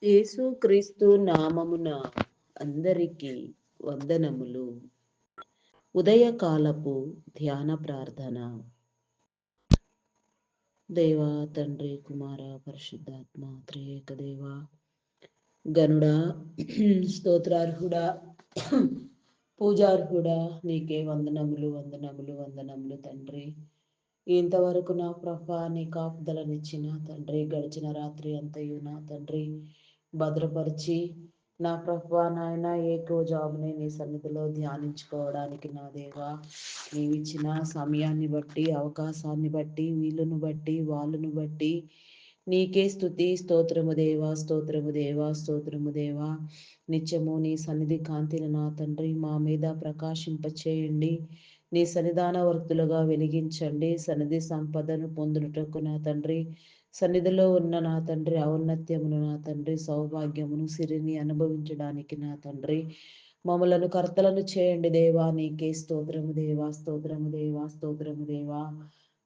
యేసుక్రీస్తు నామమున అందరికీ వందనములు. ఉదయకాలపు ధ్యాన ప్రార్థన. దేవా, తండ్రి, కుమార, పరిశుద్ధాత్మ త్రియేక దేవా, గనుడా, స్తోత్రార్హుడా, పూజార్హుడా, నీకే వందనములు వందనములు వందనములు తండ్రి. ఇంతవరకు నా ప్రభా నీ కాపుదలనిచ్చిన తండ్రి, గడిచిన రాత్రి అంతయు నా తండ్రి భద్రపరిచి నా ప్రభా నాయన జాబుని నీ సన్నిధిలో ధ్యానించుకోవడానికి నా దేవా నీవిచ్చిన సమయాన్ని బట్టి, అవకాశాన్ని బట్టి, వీలును బట్టి, వాళ్ళను బట్టి నీకే స్తుతి, స్తోత్రము దేవా, స్తోత్రము దేవా, స్తోత్రము దేవా. నిత్యము నీ సన్నిధి కాంతిని నా తండ్రి మా మీద ప్రకాశింపచేయండి. నీ సన్నిధాన వర్తులుగా వెలిగించండి. సన్నిధి సంపదను పొందుటకు నా తండ్రి, సన్నిధిలో ఉన్న నా తండ్రి ఔన్నత్యమును నా తండ్రి సౌభాగ్యమును సిరిని అనుభవించడానికి నా తండ్రి మమ్మలను కర్తలను చేయండి దేవా. నీకే స్తోత్రము దేవా, స్తోత్రము దేవా, స్తోత్రము దేవా.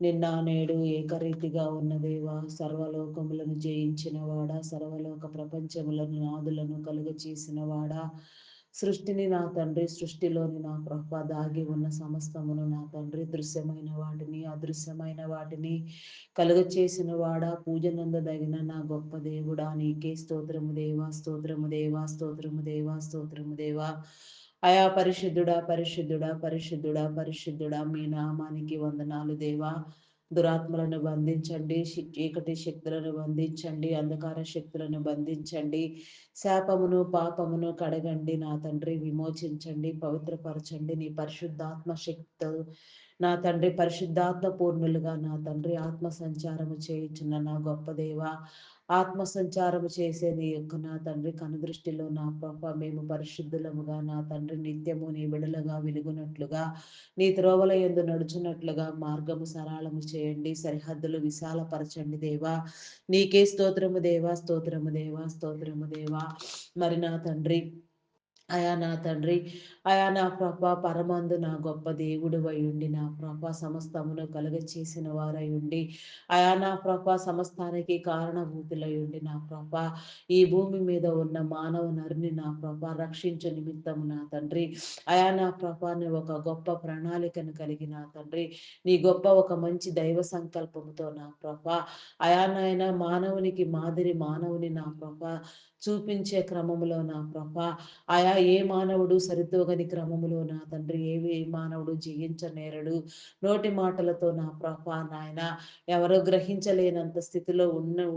నిన్న నేడు ఏకరీతిగా ఉన్న దేవా, సర్వలోకములను జయించిన వాడా, సర్వలోక ప్రపంచములను నాదులను కలుగ చేసిన వాడా, సృష్టిని నా తండ్రి, సృష్టిలోని నా ప్రభ దాగి ఉన్న సమస్తమును నా తండ్రి, దృశ్యమైన వాటిని అదృశ్యమైన వాటిని కలుగ చేసిన వాడా, పూజనందదగిన నా గొప్ప దేవుడా, నీకే స్తోత్రము దేవా, స్తోత్రము దేవా, స్తోత్రము దేవా, స్తోత్రము దేవా. అయా పరిశుద్ధుడా, పరిశుద్ధుడా, పరిశుద్ధుడా, పరిశుద్ధుడా, మీ నామానికి వందనాలు దేవా. దురాత్మలను బంధించండి, చీకటి శక్తులను బంధించండి, అంధకార శక్తులను బంధించండి, శాపమును పాపమును కడగండి నా తండ్రి, విమోచించండి, పవిత్రపరచండి. నీ పరిశుద్ధాత్మ శక్తి నా తండ్రి, పరిశుద్ధాత్మ పూర్ణులుగా నా తండ్రి ఆత్మ సంచారము చేయించిన నా గొప్ప దేవ, ఆత్మ సంచారము చేసే నీ యొక్క నా తండ్రి కనుదృష్టిలో నా ప్రభ మేము పరిశుద్ధులముగా నా తండ్రి నిత్యము నీ విడులుగా వెలుగునట్లుగా, నీ త్రోవల యందు నడుచున్నట్లుగా మార్గము సరళము చేయండి, సరిహద్దులు విశాలపరచండి దేవా. నీకే స్తోత్రము దేవా, స్తోత్రము దేవా, స్తోత్రము దేవా. మరి నా తండ్రి, అయా నా తండ్రి, అయా నా ప్రభ పరమందు నా గొప్ప దేవుడు ఉండి నా ప్రభ సమస్తమును కలుగ చేసిన వారై ఉండి, అయా నా ప్రభ సమస్తానికి కారణభూతులై ఉండి నా ప్రభ ఈ భూమి మీద ఉన్న మానవ నరుని నా ప్రభ రక్షించు నిమిత్తము నా తండ్రి, అయా నా ప్రభ నీ ఒక గొప్ప ప్రణాళికను కలిగి నా తండ్రి, నీ గొప్ప ఒక మంచి దైవ సంకల్పముతో నా ప్రభ అయా నాయన మానవునికి మాదిరి మానవుని నా ప్రభ చూపించే క్రమములో నా ప్రభ ఆయా ఏ మానవుడు సరితూగని క్రమములో నా తండ్రి ఏ మానవుడు జయించనేరడు. నోటి మాటలతో నా ప్రభ నాయన ఎవరో గ్రహించలేనంత స్థితిలో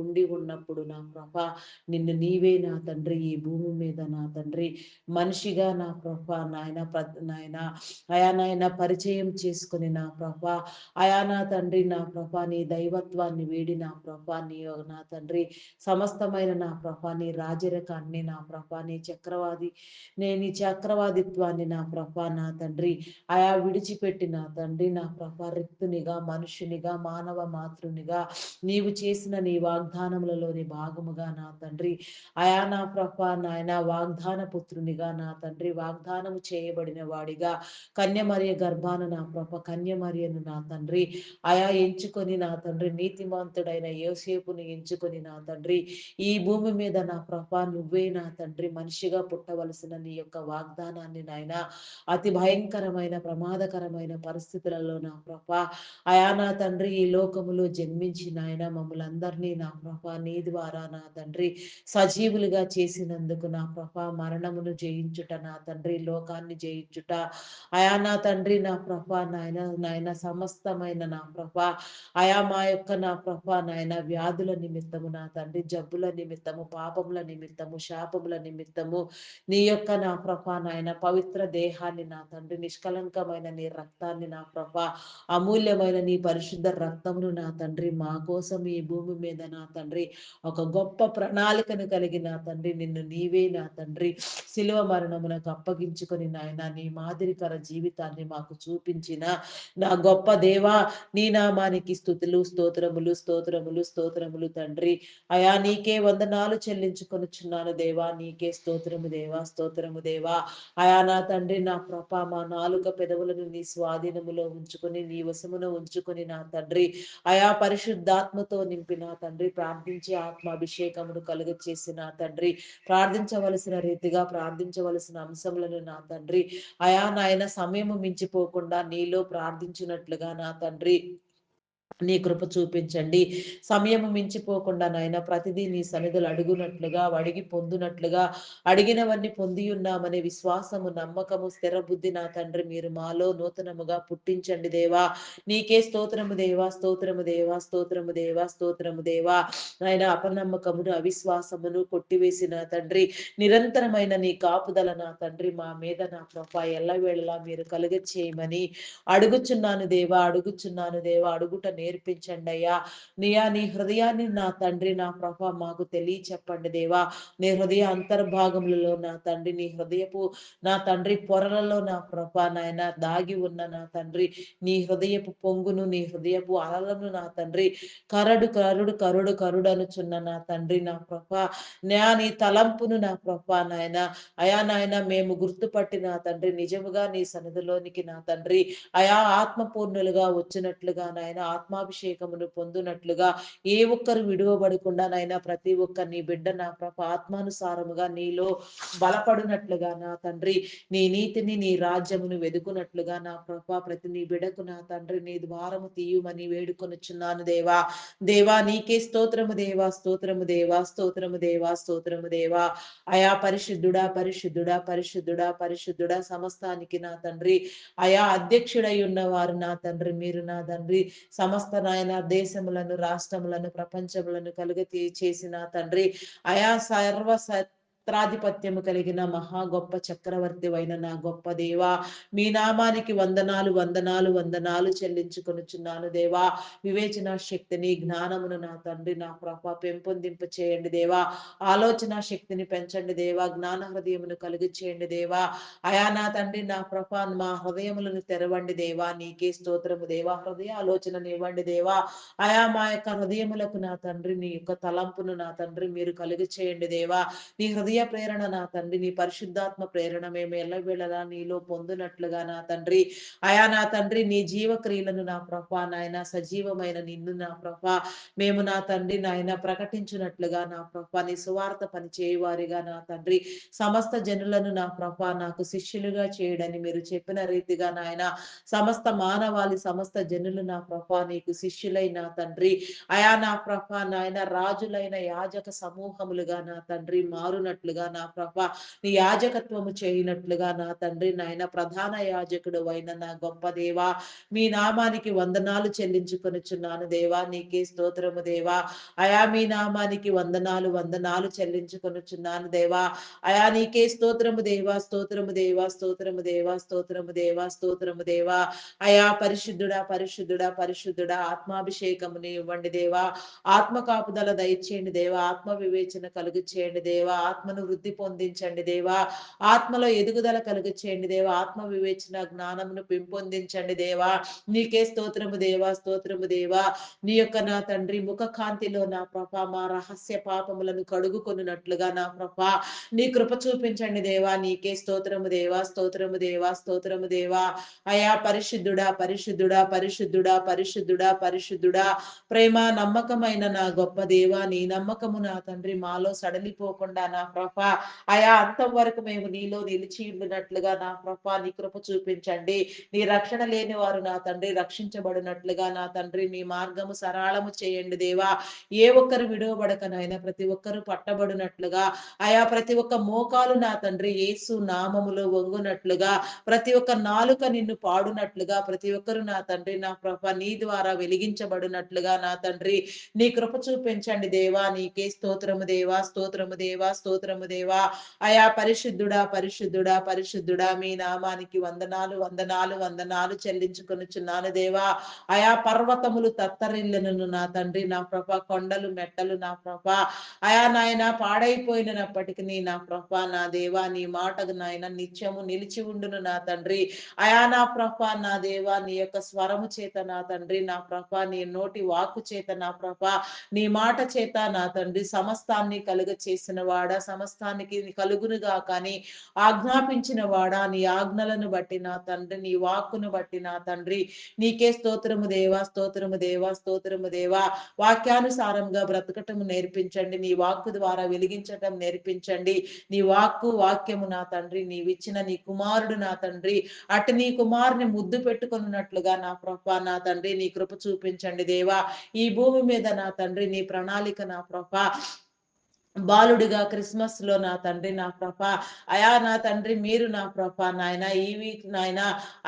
ఉండి ఉన్నప్పుడు నా ప్రభ నిన్ను నీవే నా తండ్రి ఈ భూమి మీద నా తండ్రి మనిషిగా నా ప్రభ నాయన అయా నాయన పరిచయం చేసుకుని నా ప్రభ అయా నా తండ్రి నా ప్రభ నీ దైవత్వాన్ని వీడి నా ప్రభ నీ నా తండ్రి సమస్తమైన నా ప్రభ నీ రాజరికాన్ని నా ప్రభ నీ చక్రవాది నేను ఈ చక్రవాదిత్వాన్ని నా ప్రభ నా తండ్రి ఆయా విడిచిపెట్టి నా తండ్రి నా ప్రభ రిక్తునిగా మనుషునిగా మానవ మాతృనిగా నీవు చేసిన నీ వాగ్దానములలోని భాగముగా నా తండ్రి ఆయా నా ప్రభ నాయన వాగ్దాన పుత్రునిగా నా తండ్రి వాగ్దానము చేయబడిన వాడిగా కన్యమరియ గర్భాన నా ప్రభ కన్యమరియను నా తండ్రి ఆయా ఎంచుకొని నా తండ్రి నీతిమంతుడైన యోసేపుని ఎంచుకొని నా తండ్రి ఈ భూమి మీద నా ప్రభ నువ్వే నా తండ్రి మనిషిగా పుట్టవలసిన నీ యొక్క వాగ్దానాన్ని నాయన అతి భయంకరమైన ప్రమాదకరమైన పరిస్థితులలో నా ప్రభ అయా నా తండ్రి ఈ లోకములో జన్మించిన ఆయన మమ్మల్ని అందరినీ నా ప్రభ నీ ద్వారా నా తండ్రి సజీవులుగా చేసినందుకు నా ప్రభ మరణమును జయించుట నా తండ్రి లోకాన్ని జయించుట అయా నా తండ్రి నా ప్రభ నాయన సమస్తమైన నా ప్రభ అయా మా యొక్క నా ప్రభ నాయన వ్యాధుల నిమిత్తము నా తండ్రి జబ్బుల నిమిత్తము పాపముల నిమిత్తము శాపముల నిమిత్తము నీ యొక్క నా ప్రభ నాయన పవిత్ర దేహాన్ని నా తండ్రి నిష్కలంకమైన నీ రక్తాన్ని నా ప్రభ అమూల్యమైన నీ పరిశుద్ధ రక్తమును నా తండ్రి మా కోసం ఈ భూమి మీద నా తండ్రి ఒక గొప్ప ప్రణాళికను కలిగి నా తండ్రి నిన్ను నీవే నా తండ్రి శిలువ మరణమునకు అప్పగించుకొని నాయన నీ మాదిరికర జీవితాన్ని మాకు చూపించిన నా గొప్ప దేవా నీ నామానికి స్తుతులు స్తోత్రములు స్తోత్రములు స్తోత్రములు తండ్రి అయా నీకే వందనాలు చెల్లించుకొనుచున్నాను దేవా. నీకే స్తోత్రము దేవా, స్తోత్రము స్తోత్రము దేవా. అయా నా తండ్రి నా ప్రభ మా నాలుక పెదవులను నీ స్వాధీనములో ఉంచుకొని నీ వశమున ఉంచుకొని నా తండ్రి అయా పరిశుద్ధాత్మతో నింపిన తండ్రి ప్రార్థించి ఆత్మాభిషేకమును కలుగ చేసిన తండ్రి ప్రార్థించవలసిన రీతిగా ప్రార్థించవలసిన అంశములను నా తండ్రి అయా నాయన సమయము మించిపోకుండా నీలో ప్రార్థించినట్లుగా నా తండ్రి నీ కృప చూపించండి. సమయము మించిపోకుండా నాయన ప్రతిదీ నీ సన్నిధులు అడుగునట్లుగా, అడిగి పొందునట్లుగా, అడిగినవన్నీ పొంది ఉన్నామనే విశ్వాసము, నమ్మకము, స్థిర బుద్ధి నా తండ్రి మీరు మాలో నూతనముగా పుట్టించండి దేవా. నీకే స్తోత్రము దేవా, స్తోత్రము దేవా, స్తోత్రము దేవా, స్తోత్రము దేవా. నాయన అపనమ్మకమును, అవిశ్వాసమును కొట్టివేసిన తండ్రి నిరంతరమైన నీ కాపుదల నా తండ్రి మా మీద నా ప్రభ ఎల్లవేళలా మీరు కలుగ చేయమని అడుగుచున్నాను దేవా, అడుగుచున్నాను దేవా, అడుగుట నేర్పించండి అయ్యా. నీ హృదయాన్ని నా తండ్రి నా ప్రభ మాకు చెప్పండి దేవా. నీ హృదయ అంతర్భాగములలో నా తండ్రి నీ హృదయపు నా తండ్రి పొరలలో నా ప్రభ నాయన దాగి ఉన్న నా తండ్రి నీ హృదయపు పొంగును నీ హృదయపు అలలను నా తండ్రి కరుడు అనుచున్న నా తండ్రి నా ప్రభ నీ తలంపును నా ప్రభ నాయన అయా నాయన మేము గుర్తుపట్టి నా తండ్రి నిజముగా నీ సన్నిధిలోనికి నా తండ్రి అయా ఆత్మపూర్ణులుగా వచ్చినట్లుగా నాయన ఆత్మాభిషేకమును పొందునట్లుగా ఏ ఒక్కరు విడువబడకుండా నాయన ప్రతి ఒక్క నీ బిడ్డ నా ప్రభ ఆత్మానుసారముగా నీలో బలపడినట్లుగా నా తండ్రి నీ నీతిని నీ రాజ్యమును వెదుకున్నట్లుగా నా ప్రభ ప్రతి నీ బిడకు నా తండ్రి నీ ద్వారము తీయుమని వేడుకొనుచున్నాను దేవా. దేవా నీకే స్తోత్రము దేవా, స్తోత్రము దేవా, స్తోత్రము దేవా, స్తోత్రము దేవా. అయా పరిశుద్ధుడా, పరిశుద్ధుడా, పరిశుద్ధుడా, పరిశుద్ధుడా సమస్తానికి నా తండ్రి అయా అధ్యక్షుడై ఉన్నవారు నా తండ్రి మీరు నా తండ్రి సమస్త నాయన దేశములను రాష్ట్రములను ప్రపంచములను చేసిన తండ్రి అయా సర్వత్రాధిపత్యము కలిగిన మహా గొప్ప చక్రవర్తి అయిన నా గొప్ప దేవా మీ నామానికి వందనాలు వందనాలు వందనాలు చెల్లించుకొనుచున్నాను దేవా. వివేచన శక్తిని జ్ఞానమును నా తండ్రి నా ప్రభ పెంపొందింప చేయండి దేవా. ఆలోచన శక్తిని పెంచండి దేవా. జ్ఞాన హృదయమును కలుగు చేయండి దేవా. అయా నా తండ్రి నా ప్రభ మా హృదయములను తెరవండి దేవా. నీకే స్తోత్రము దేవా. హృదయ ఆలోచనను ఇవ్వండి దేవా. అయా మా యొక్క హృదయములకు నా తండ్రి నీ యొక్క తలంపును నా తండ్రి మీరు కలుగు చేయండి దేవా. నీ హృదయ ప్రేరణ నా తండ్రి నీ పరిశుద్ధాత్మ ప్రేరణ మేము ఎల్లవేళలా నీలో పొందునట్లుగా నా తండ్రి అయా నా తండ్రి నీ జీవక్రియలను నా ప్రభ నాయన సజీవమైన నిన్ను నా ప్రభ మేము నా తండ్రి నాయన ప్రకటించినట్లుగా నా ప్రభ నీ సువార్త పని చేయువారిగా నా తండ్రి సమస్త జనులను నా ప్రభ నాకు శిష్యులుగా చేయడని మీరు చెప్పిన రీతిగా నాయన సమస్త మానవాళి సమస్త జనులు నా ప్రభ నీకు శిష్యులై నా తండ్రి అయా నా ప్రభ నాయన రాజులైన యాజక సమూహములుగా నా తండ్రి మారునట్లుగా నా ప్రభ నీ యాజకత్వము చేయనట్లుగా నా తండ్రి నాయన ప్రధాన యాజకుడు అయిన నా గొప్ప దేవా మీ నామానికి వందనాలు చెల్లించుకొనుచున్నాను దేవా. నీకే స్తోత్రము దేవా. అయా మీ నామానికి వందనాలు వందనాలు చెల్లించుకొనుచున్నాను దేవా. అయా నీకే స్తోత్రము దేవా, స్తోత్రము దేవా, స్తోత్రము దేవా, స్తోత్రము దేవా, స్తోత్రము దేవా. అయా పరిశుద్ధుడా, పరిశుద్ధుడా, పరిశుద్ధుడా ఆత్మాభిషేకముని ఇవ్వండి దేవా. ఆత్మ కాపుదల దయచేయండి దేవా. ఆత్మ వివేచన కలుగు చేయండి దేవా. ఆత్మను వృద్ధి పొందించండి దేవా. ఆత్మలో ఎదుగుదల కలుగు చేయండి దేవా. ఆత్మ వివేచన జ్ఞానమును పెంపొందించండి దేవా. నీకే స్తోత్రము దేవా, స్తోత్రము దేవా. నీ యొక్క నా తండ్రి ముఖ కాంతిలో నా ప్రభ మా రహస్య పాపములను కడుగుకొనున్నట్లుగా నా ప్రభ నీ కృప చూపించండి దేవా. నీకే స్తోత్రము దేవా, స్తోత్రము దేవా, స్తోత్రము దేవా. అయా పరిశుద్ధుడా, పరిశుద్ధుడా, పరిశుద్ధుడా, పరిశుద్ధుడా, పరిశుద్ధుడా ప్రేమ నమ్మకమైన నా గొప్ప దేవా. నీ నమ్మకము నా తండ్రి మాలో సడలిపోకుండా నా ప్రభ అయా అంతం వరకు మేము నీలో నిలిచి ఉండినట్లుగా నా ప్రభ నీ కృప చూపించండి. నీ రక్షణ లేని వారు నా తండ్రి రక్షించబడినట్లుగా నా తండ్రి నీ మార్గము సరళము చేయండి దేవా. ఏ ఒక్కరు విడువబడక నాయన ప్రతి ఒక్కరు పట్టబడినట్లుగా అయా ప్రతి ఒక్క మోకాలు నా తండ్రి యేసు నామములో వంగునట్లుగా ప్రతి ఒక్క నాలుక నిన్ను పాడునట్లుగా ప్రతి ఒక్కరు నా తండ్రి నా ప్రభ నీ ద్వారా వెలిగించబడినట్లుగా నా తండ్రి నీ కృప చూపించండి దేవా. నీకే స్తోత్రము దేవా, స్తోత్రము దేవా, స్తోత్రము దేవా. అయా పరిశుద్ధుడా, పరిశుద్ధుడా, పరిశుద్ధుడా మీ నామానికి వందనాలు వందనాలు వందనాలు చెల్లించుకొనుచున్నాను దేవా. అయా పర్వతములు తత్తరిల్లును నా తండ్రి నా ప్రభ కొండలు మెట్టలు నా ప్రభ అయా నాయన పాడైపోయినప్పటికీ నా ప్రభ నా దేవా నీ మాటకు నాయన నిత్యము నిలిచి ఉండును నా తండ్రి. అయా నా ప్రభ నా దేవా నీ యొక్క స్వరము చేత నా తండ్రి నా ప్రభ నీ నోటి వాక్కు చేత నా ప్రభ నీ మాట చేత నా తండ్రి సమస్తాన్ని కలుగ చేసిన వాడ సమస్తానికి కలుగునుగా కానీ ఆజ్ఞాపించిన వాడా, నీ ఆజ్ఞలను బట్టి నా తండ్రి, నీ వాక్కును బట్టి నా తండ్రి, నీకే స్తోత్రము దేవా, స్తోత్రము దేవా, స్తోత్రము దేవా. వాక్యానుసారంగా బ్రతకటము నేర్పించండి. నీ వాక్కు ద్వారా వెలిగించటం నేర్పించండి. నీ వాక్యము నా తండ్రి, నీవిచ్చిన నీ కుమారుడు నా తండ్రి, అటు నీ కుమారుని ముద్దు పెట్టుకున్నట్లుగా నా ప్రభా నా తండ్రి, నీ కృప చూపించండి దేవా. ఈ భూమి మీద నా తండ్రి, నీ ప్రణాళిక నా ప్రభా బాలుడిగా క్రిస్మస్ లో నా తండ్రి నా ప్రభా, అయా నా తండ్రి మీరు నా ప్రభా నాయన ఈ వీక్ నాయన,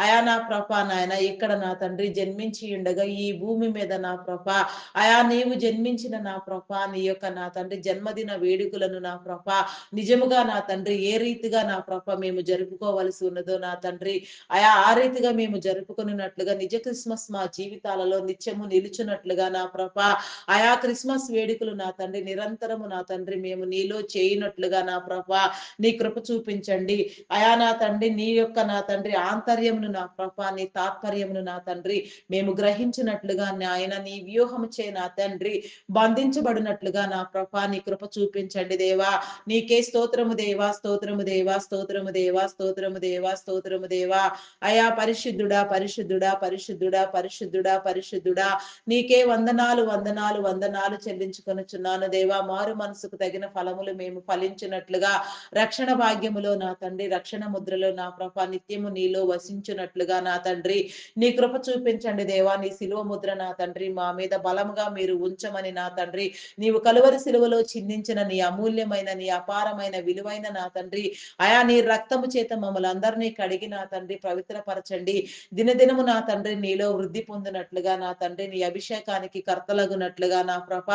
అయా నా ప్రభా నాయన ఇక్కడ నా తండ్రి జన్మించి ఉండగా ఈ భూమి మీద నా ప్రభా, అయా నీవు జన్మించిన నా ప్రభా నీ యొక్క నా తండ్రి జన్మదిన వేడుకలను నా ప్రభా నిజముగా నా తండ్రి ఏ రీతిగా నా ప్రభా మేము జరుపుకోవలసి ఉన్నదో నా తండ్రి, అయా ఆ రీతిగా మేము జరుపుకున్నట్లుగా నిజ క్రిస్మస్ మా జీవితాలలో నిత్యము నిలుచున్నట్లుగా నా ప్రభా, ఆయా క్రిస్మస్ వేడుకలు నా తండ్రి నిరంతరము నా తండ్రి మేము నీలో చేయనట్లుగా నా ప్రభా నీ కృప చూపించండి. అయా నా తండ్రి నీ యొక్క నా తండ్రి ఆంతర్యమును నా ప్రభా నీ తాత్పర్యమును నా తండ్రి మేము గ్రహించినట్లుగా ఆయన నీ వ్యూహము చే నా తండ్రి బంధించబడినట్లుగా నా ప్రభా నీ కృప చూపించండి దేవా. నీకే స్తోత్రము దేవా, స్తోత్రము దేవా, స్తోత్రము దేవా, స్తోత్రము దేవా, స్తోత్రము దేవా. అయా పరిశుద్ధుడా, పరిశుద్ధుడా, పరిశుద్ధుడా, పరిశుద్ధుడా, పరిశుద్ధుడా, నీకే వందనాలు వందనాలు వందనాలు చెల్లించుకొనుచున్నాను దేవా. మారు మనసుకు తగిన ఫలములు మేము ఫలించినట్లుగా రక్షణ భాగ్యములో నా తండ్రి, రక్షణ ముద్రలో నా ప్రభా నిత్యము నీలో వసించున్నట్లుగా నా తండ్రి నీ కృప చూపించండి దేవా. నీ శిలువ ముద్ర నా తండ్రి మా మీద బలముగా మీరు ఉంచమని నా తండ్రి, నీవు కలువరి శిలువలో చిందించిన నీ అమూల్యమైన నీ అపారమైన విలువైన నా తండ్రి, అయా నీ రక్తము చేత మమ్మల్ని అందరినీ కడిగి నా తండ్రి పవిత్రపరచండి. దినదినము నా తండ్రి నీలో వృద్ధి పొందినట్లుగా నా తండ్రి నీ అభిషేకానికి కర్తలగునట్లుగా నా ప్రభ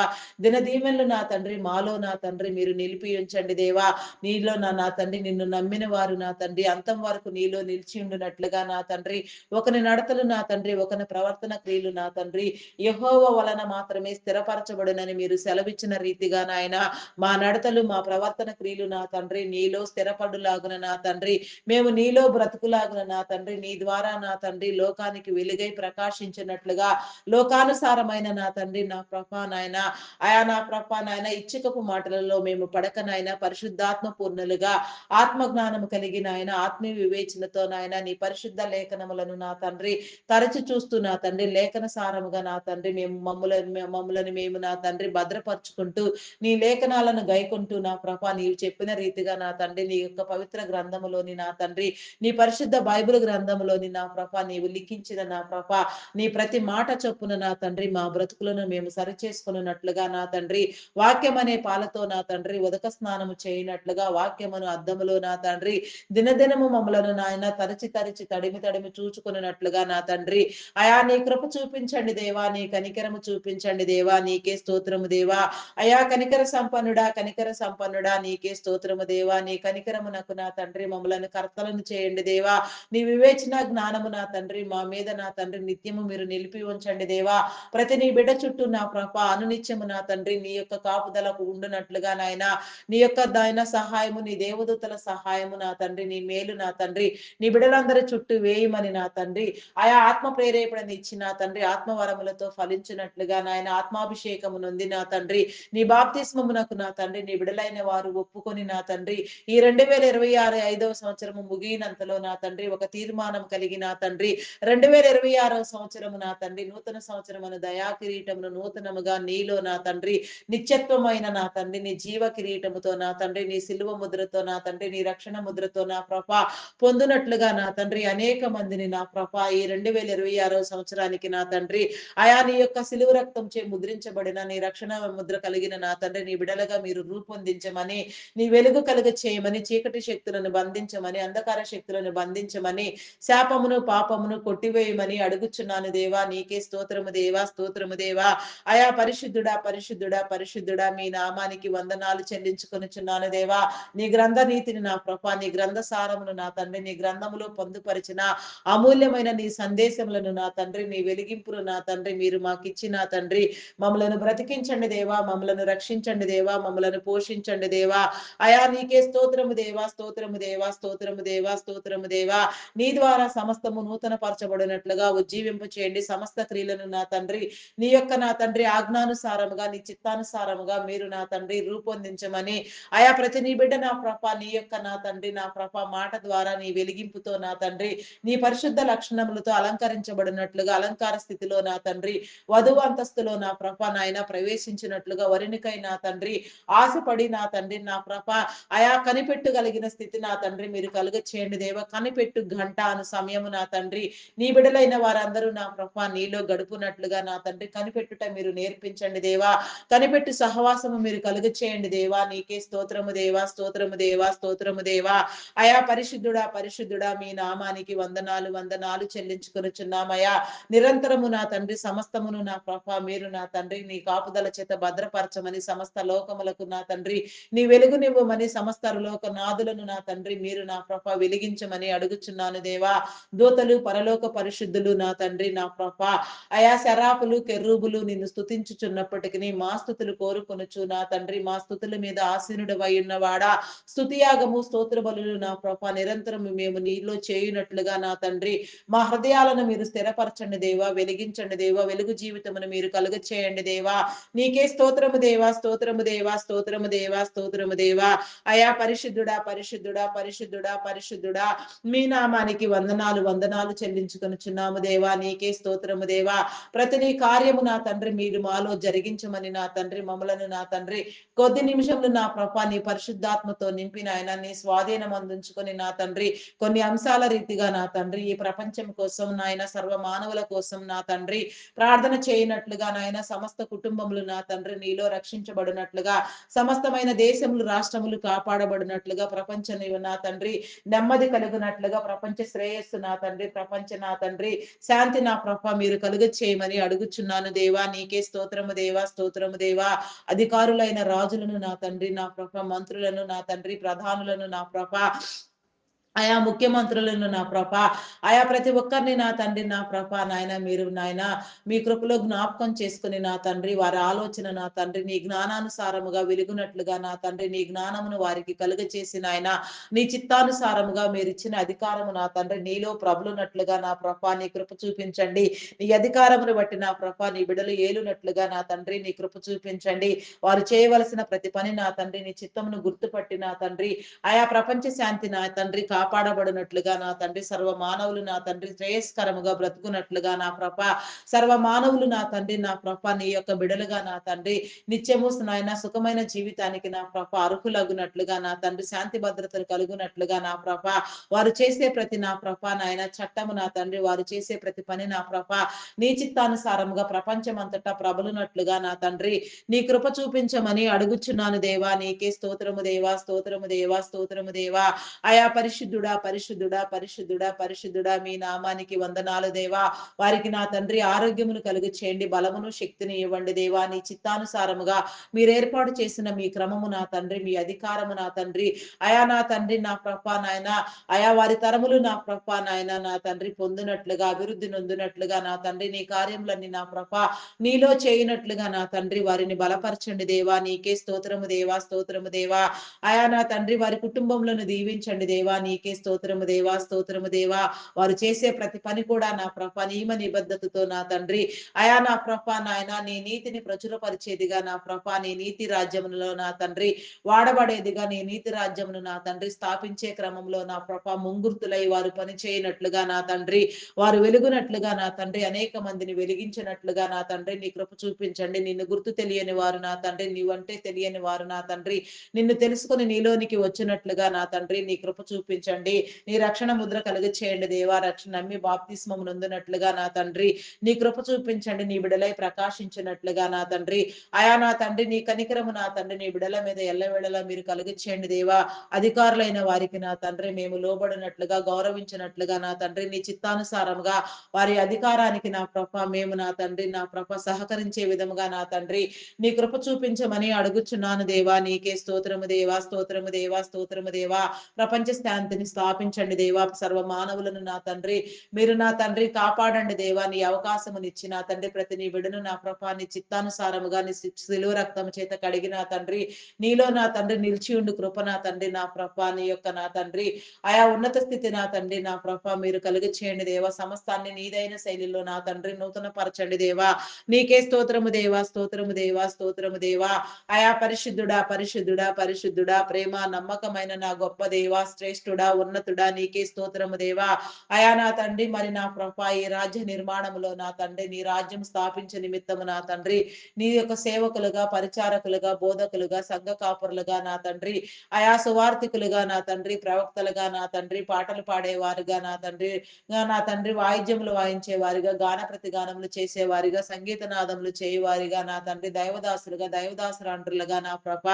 దినదీవెనలు నా తండ్రి మాలో నా తండ్రి మీరు నిలిపి ఉంచండి దేవా. నీలో నా తండ్రి నిన్ను నమ్మిన వారు నా తండ్రి అంతం వరకు నీలో నిలిచి ఉండినట్లుగా నా తండ్రి ఒకని నడతలు నా తండ్రి ఒకని ప్రవర్తన క్రియలు నా తండ్రి యెహోవా వలన మాత్రమే స్థిరపరచబడునని మీరు సెలవిచ్చిన రీతిగా నాయన మా నడతలు మా ప్రవర్తన క్రియలు నా తండ్రి నీలో స్థిరపడులాగున నా తండ్రి మేము నీలో బ్రతుకులాగున నా తండ్రి నీ ద్వారా నా తండ్రి లోకానికి వెలుగై ప్రకాశించినట్లుగా లోకానుసారమైన నా తండ్రి నా ప్రభా నాయన, ఆయా నా ప్రభా నాయన ఇచ్చుకపు మాటలలో మేము పడక నాయన పరిశుద్ధాత్మ పూర్ణులుగా ఆత్మ జ్ఞానము కలిగిన ఆయన ఆత్మీయ వివేచనతో నాయన నీ పరిశుద్ధ లేఖనములను నా తండ్రి తరచి చూస్తూ నా తండ్రి లేఖన సారముగా నా తండ్రి మేము మమ్ములను మేము నా తండ్రి భద్రపరుచుకుంటూ నీ లేఖనాలను గైకుంటూ నా ప్రభా నీవు చెప్పిన రీతిగా నా తండ్రి నీ యొక్క పవిత్ర గ్రంథములోని నా తండ్రి నీ పరిశుద్ధ బైబిల్ గ్రంథములోని నా ప్రభా నీవు లిఖించిన నా ప్రభా నీ ప్రతి మాట చొప్పున నా తండ్రి మా బ్రతుకులను మేము సరిచేసుకున్నట్లుగా నా తండ్రి వాక్యం అనే పాలతో నా తండ్రి ఉదక స్నానము చేయనట్లుగా వాక్యమును అద్దములో నా తండ్రి దినదినము మమ్మలను నాయన తరచి తరచి తడిమి తడిమి చూచుకున్నట్లుగా నా తండ్రి అయా నీ కృప చూపించండి దేవా. నీ కనికరము చూపించండి దేవా. నీకే స్తోత్రము దేవా. అయా కనికర సంపన్నుడా, కనికర సంపన్నుడా నీకే స్తోత్రము దేవా. నీ కనికరమునకు నా తండ్రి మమ్మలను కర్తలను చేయండి దేవా. నీ వివేచన జ్ఞానము నా తండ్రి మా మీద నా తండ్రి నిత్యము మీరు నిలిపి ఉంచండి దేవా. ప్రతి నీ బిడ్డ చుట్టూ నా ప్రభ అనునిత్యము నా తండ్రి నీ యొక్క కాపుదలకు ఉండునట్లుగా నాయన నీ యొక్క దాయన సహాయము నీ దేవదూతల సహాయము నా తండ్రి నీ మేలు నా తండ్రి నీ బిడ్డలందరి చుట్టూ వేయమని నా తండ్రి ఆయా ఆత్మ ప్రేరేపణని ఇచ్చి నా తండ్రి ఆత్మవరములతో ఫలించినట్లుగా నాయన ఆత్మాభిషేకము నొంది నా తండ్రి నీ బాప్తిస్మమునకు నా తండ్రి నీ బిడలైన వారు ఒప్పుకొని నా తండ్రి ఈ 2026 5వ సంవత్సరము ముగియనంతలో నా తండ్రి ఒక తీర్మానం కలిగి నా తండ్రి 2026వ సంవత్సరము నా తండ్రి నూతన సంవత్సరమును దయా కిరీటమును నూతనముగా నీలో నా తండ్రి నిత్యత్వమైన నా తండ్రి నీ జీవ కిరీటముతో నా తండ్రి నీ సిలువ ముద్రతో నా తండ్రి నీ రక్షణ ముద్రతో నా ప్రభ పొందునట్లుగా నా తండ్రి అనేక మందిని నా ప్రభ ఈ 2026వ సంవత్సరానికి నా తండ్రి ఆయా నీ యొక్క సిలువ రక్తం చే ముద్రించబడిన నీ రక్షణ ముద్ర కలిగిన నా తండ్రి నీ బిడలుగా మీరు రూపొందించమని నీ వెలుగు కలుగ చేయమని చీకటి శక్తులను బంధించమని అంధకార శక్తులను బంధించమని శాపమును పాపమును కొట్టివేయమని అడుగుచున్నాను దేవా. నీకే స్తోత్రము దేవా, స్తోత్రము దేవా. అయా పరిశుద్ధుడా, పరిశుద్ధుడా, పరిశుద్ధుడా మీ నామానికి వందనాలు చెల్లించుకొనుచున్నాను దేవా. నీ గ్రంథ నీతిని నా ప్రభా నీ గ్రంథ సారమును నా తండ్రి నీ గ్రంథములో పొందుపరిచిన అమూల్యమైన నీ సందేశములను నా తండ్రి నీ వెలిగింపును నా తండ్రి మీరు మాకిచ్చి నా తండ్రి మమ్మలను బ్రతికించండి దేవా. మమ్మలను రక్షించండి దేవా. మమ్మలను పోషించండి దేవా. అయా నీకే స్తోత్రము దేవా, స్తోత్రము దేవా, స్తోత్రము దేవా, స్తోత్రము దేవా. నీ ద్వారా సమస్తము నూతన పరచబడినట్లుగా ఉజ్జీవింప చేయండి. సమస్త క్రియలను నా తండ్రి నీ యొక్క నా తండ్రి ఆజ్ఞానుసారముగా నీ చిత్తానుసారముగా మీరు నా తండ్రి తండ్రి రూపొందించమని, అయా ప్రతి నీ బిడ్డ నా ప్రభ నీ యొక్క నా తండ్రి నా ప్రభ మాట ద్వారా నీ వెలిగింపుతో నా తండ్రి నీ పరిశుద్ధ లక్షణములతో అలంకరించబడినట్లుగా అలంకార స్థితిలో నా తండ్రి వధువు అంతస్తులో నా ప్రభ నాయన ప్రవేశించినట్లుగా వరునికై నా తండ్రి ఆశపడి నా తండ్రి నా ప్రభ అయా కనిపెట్టగలిగిన స్థితి నా తండ్రి మీరు కలుగ చేయండి దేవ. కనిపెట్టు గంట అను సమయము నా తండ్రి నీ బిడలైన వారందరూ నా ప్రభ నీలో గడుపునట్లుగా నా తండ్రి కనిపెట్టుట మీరు నేర్పించండి దేవా. కనిపెట్టు సహవాసము మీరు కలుగ చేయండి దేవా. నీకే స్తోత్రము దేవా, స్తోత్రము దేవా, స్తోత్రము దేవా. అయా పరిశుద్ధుడా పరిశుద్ధుడా మీ నామానికి వందనాలు వందనాలు చెల్లించుకొనుచున్నామయ్యా. నిరంతరము నా తండ్రి సమస్తమును నా ప్రభ మీరు నా తండ్రి నీ కాపుదల చేత భద్రపరచమని సమస్త లోకములకు నా తండ్రి నీ వెలుగునివ్వమని సమస్త లోక నాదులను నా తండ్రి మీరు నా ప్రభ వెలిగించమని అడుగుచున్నాను దేవా. దూతలు పరలోక పరిశుద్ధులు నా తండ్రి నా ప్రభ అయా శరాపులు కెర్రూబులు నిన్ను స్తుతించుచున్నప్పటికీ మా స్తుతులు కోరుకొనుచు నా తండ్రి మా స్తుతుల మీద ఆసీనుడవై ఉన్నవాడా స్తుతియాగము స్తోత్ర బలులు నా ప్రభ నిరంతరము మేము నీలో చేయునట్లుగా నా తండ్రి మా హృదయాలను మీరు స్థిరపరచండి దేవా. వెలిగించండి దేవా. వెలుగు జీవితమును మీరు కలుగ చేయండి దేవా. నీకే స్తోత్రము దేవా, స్తోత్రము దేవా, స్తోత్రము దేవా, స్తోత్రము దేవా. అయా పరిశుద్ధుడా పరిశుద్ధుడా పరిశుద్ధుడా పరిశుద్ధుడా మీ నామానికి వందనాలు వందనాలు చెల్లించుకొనుచున్నాము దేవా. నీకే స్తోత్రము దేవా. ప్రతి నీ కార్యము నా తండ్రి మీరు మాలో జరిగించమని నా తండ్రి మమ్మలను నా తండ్రి కొద్ది నిమిషంలో నా ప్రభా నీ పరిశుద్ధాత్మతో నింపిన ఆయన నీ స్వాధీనం అందించుకొని నా తండ్రి కొన్ని అంశాల రీతిగా నా తండ్రి ఈ ప్రపంచం కోసం నాయన సర్వ మానవుల కోసం నా తండ్రి ప్రార్థన చేయనట్లుగా నాయన సమస్త కుటుంబములు నా తండ్రి నీలో రక్షించబడినట్లుగా సమస్తమైన దేశములు రాష్ట్రములు కాపాడబడినట్లుగా ప్రపంచ నా తండ్రి నెమ్మది కలుగునట్లుగా ప్రపంచ శ్రేయస్సు నా తండ్రి ప్రపంచ నా తండ్రి శాంతి నా ప్రభ మీరు కలుగ చేయమని అడుగుచున్నాను దేవా. నీకే స్తోత్రము దేవా, స్తోత్రము దేవా. అధికారులైన రాజులను నా తండ్రి నా ప్రభ మంత్రులను నా తండ్రి ప్రధానులను నా ప్రభ ఆయా ముఖ్యమంత్రులను నా ప్రభ ఆయా ప్రతి ఒక్కరిని నా తండ్రి నా ప్రభ నాయన మీరు నాయన మీ కృపలో జ్ఞాపకం చేసుకుని నా తండ్రి వారి ఆలోచన నా తండ్రి నీ జ్ఞానానుసారముగా వెలుగునట్లుగా నా తండ్రి నీ జ్ఞానమును వారికి కలుగ చేసి నాయన నీ చిత్తానుసారముగా మీరు ఇచ్చిన అధికారము నా తండ్రి నీలో ప్రబలునట్లుగా నా ప్రభ నీ కృప చూపించండి. నీ అధికారమును బట్టి నా ప్రభ నీ బిడలు ఏలునట్లుగా నా తండ్రి నీ కృప చూపించండి. వారు చేయవలసిన ప్రతి పని నా తండ్రి నీ చిత్తమును గుర్తుపట్టి నా తండ్రి ఆయా ప్రపంచ శాంతి నా తండ్రి కాపాడబడినట్లుగా నా తండ్రి సర్వ మానవులు నా తండ్రి శ్రేయస్కరముగా బ్రతుకున్నట్లుగా నా ప్రభ సర్వ మానవులు నా తండ్రి నా ప్రభ నీ యొక్క బిడలుగా నా తండ్రి నిత్యము నాయన సుఖమైన జీవితానికి నా ప్రభ అర్హులగునట్లుగా నా తండ్రి శాంతి భద్రతలు కలుగునట్లుగా నా ప్రభ వారు చేసే ప్రతి నా ప్రభ నాయన చట్టము నా తండ్రి వారు చేసే ప్రతి పని నా ప్రభ నీ చిత్తానుసారముగా ప్రపంచం అంతటా ప్రబలునట్లుగా నా తండ్రి నీ కృప చూపించమని అడుగుచున్నాను దేవా. నీకే స్తోత్రము దేవా, స్తోత్రము దేవా, స్తోత్రము దేవా. ఆయా పరిశుద్ధుడా పరిశుద్ధుడా పరిశుద్ధుడా పరిశుద్ధుడా మీ నామానికి వందనాలు దేవా. వారికి నా తండ్రి ఆరోగ్యమును కలుగు చేయండి, బలమును శక్తిని ఇవ్వండి దేవా. నీ చిత్తానుసారముగా మీరు ఏర్పాటు చేసిన మీ క్రమము నా తండ్రి మీ అధికారము నా తండ్రి అయా నా తండ్రి నా ప్రభ నాయన అయా వారి తరములు నా ప్రభ నాయన నా తండ్రి పొందినట్లుగా అభివృద్ధి నొందినట్లుగా నా తండ్రి నీ కార్యములన్నీ నా ప్రభ నీలో చేయనట్లుగా నా తండ్రి వారిని బలపరచండి దేవా. నీకే స్తోత్రము దేవా, స్తోత్రము దేవా. అయా నా తండ్రి వారి కుటుంబములను దీవించండి దేవా. నీకే స్తోత్రము దేవా, స్తోత్రము దేవా. వారు చేసే ప్రతి పని కూడా నా ప్రభ నియమ నిబద్ధతతో నా తండ్రి అయా నా ప్రభ నాయన నీ నీతిని ప్రచురపరిచేదిగా నా ప్రభ నీ నీతి రాజ్యములో నా తండ్రి వాడబడేదిగా నీ నీతి రాజ్యమును నా తండ్రి స్థాపించే క్రమంలో నా ప్రభ ముంగుర్తులై వారు పని చేయనట్లుగా నా తండ్రి వారు వెలుగునట్లుగా నా తండ్రి అనేక మందిని వెలిగించినట్లుగా నా తండ్రి నీ కృప చూపించండి. నిన్ను గుర్తు తెలియని వారు నా తండ్రి నీవంటే తెలియని వారు నా తండ్రి నిన్ను తెలుసుకుని నీలోనికి వచ్చినట్లుగా నా తండ్రి నీ కృప చూపించండి. నీ రక్షణ ముద్ర కలుగ చేయండి దేవా. రక్షణ నమ్మి బాప్తిస్మము నొందినట్లుగా నా తండ్రి నీ కృప చూపించండి. నీ బిడలై ప్రకాశించినట్లుగా నా తండ్రి అయా నా తండ్రి నీ కనికరము నా తండ్రి నీ బిడల మీద ఎల్లవేళలా మీరు కలుగ చేయండి దేవా. అధికారులైన వారికి నా తండ్రి మేము లోబడినట్లుగా గౌరవించినట్లుగా నా తండ్రి నీ చిత్తానుసారముగా వారి అధికారానికి నా ప్రభ మేము నా తండ్రి నా ప్రభ సహకరించే విధముగా నా తండ్రి నీ కృప చూపించమని అడుగుచున్నాను దేవా. నీకే స్తోత్రము దేవా, స్తోత్రము దేవా, స్తోత్రము దేవా. ప్రపంచ శాంతి సన్నిధిని స్థాపించండి దేవా. సర్వ మానవులను నా తండ్రి మీరు నా తండ్రి కాపాడండి దేవా. నీ అవకాశమునిచ్చి నా తండ్రి ప్రతి నీ బిడ్డను నా ప్రభా నీ చిత్తానుసారముగా నీ సిలువ రక్తం చేత కడిగి నా తండ్రి నీలో నా తండ్రి నిలిచి ఉండు కృప నా తండ్రి నా ప్రభా నీ యొక్క నా తండ్రి ఆయా ఉన్నత స్థితి నా తండ్రి నా ప్రభా మీరు కలుగ చేయండి దేవా. సమస్తాన్ని నీదైన శైలిలో నా తండ్రి నూతన పరచండి దేవా. నీకే స్తోత్రము దేవా, స్తోత్రము దేవా, స్తోత్రము దేవా. ఆయా పరిశుద్ధుడా, పరిశుద్ధుడా, పరిశుద్ధుడా, ప్రేమ నమ్మకమైన నా గొప్ప దేవా, శ్రేష్ఠుడా, ఉన్నతుడా, నీకే స్తోత్రము దేవా. అయా నా తండ్రి మరి నా ప్రభా ఈ రాజ్య నిర్మాణములో నా తండ్రి నీ రాజ్యం స్థాపించే నిమిత్తము నా తండ్రి నీ యొక్క సేవకులుగా, పరిచారకులుగా, బోధకులుగా, సంఘ కాపురులుగా నా తండ్రి ఆయా సువార్థికులుగా నా తండ్రి ప్రవక్తలుగా నా తండ్రి పాటలు పాడేవారుగా నా తండ్రి వాయిద్యములు వాయించే వారిగా, గాన ప్రతిగానములు చేసేవారిగా, సంగీత నాదములు చేయవారిగా నా తండ్రి దైవదాసులుగా, దైవదాసురాండ్రులుగా నా ప్రభ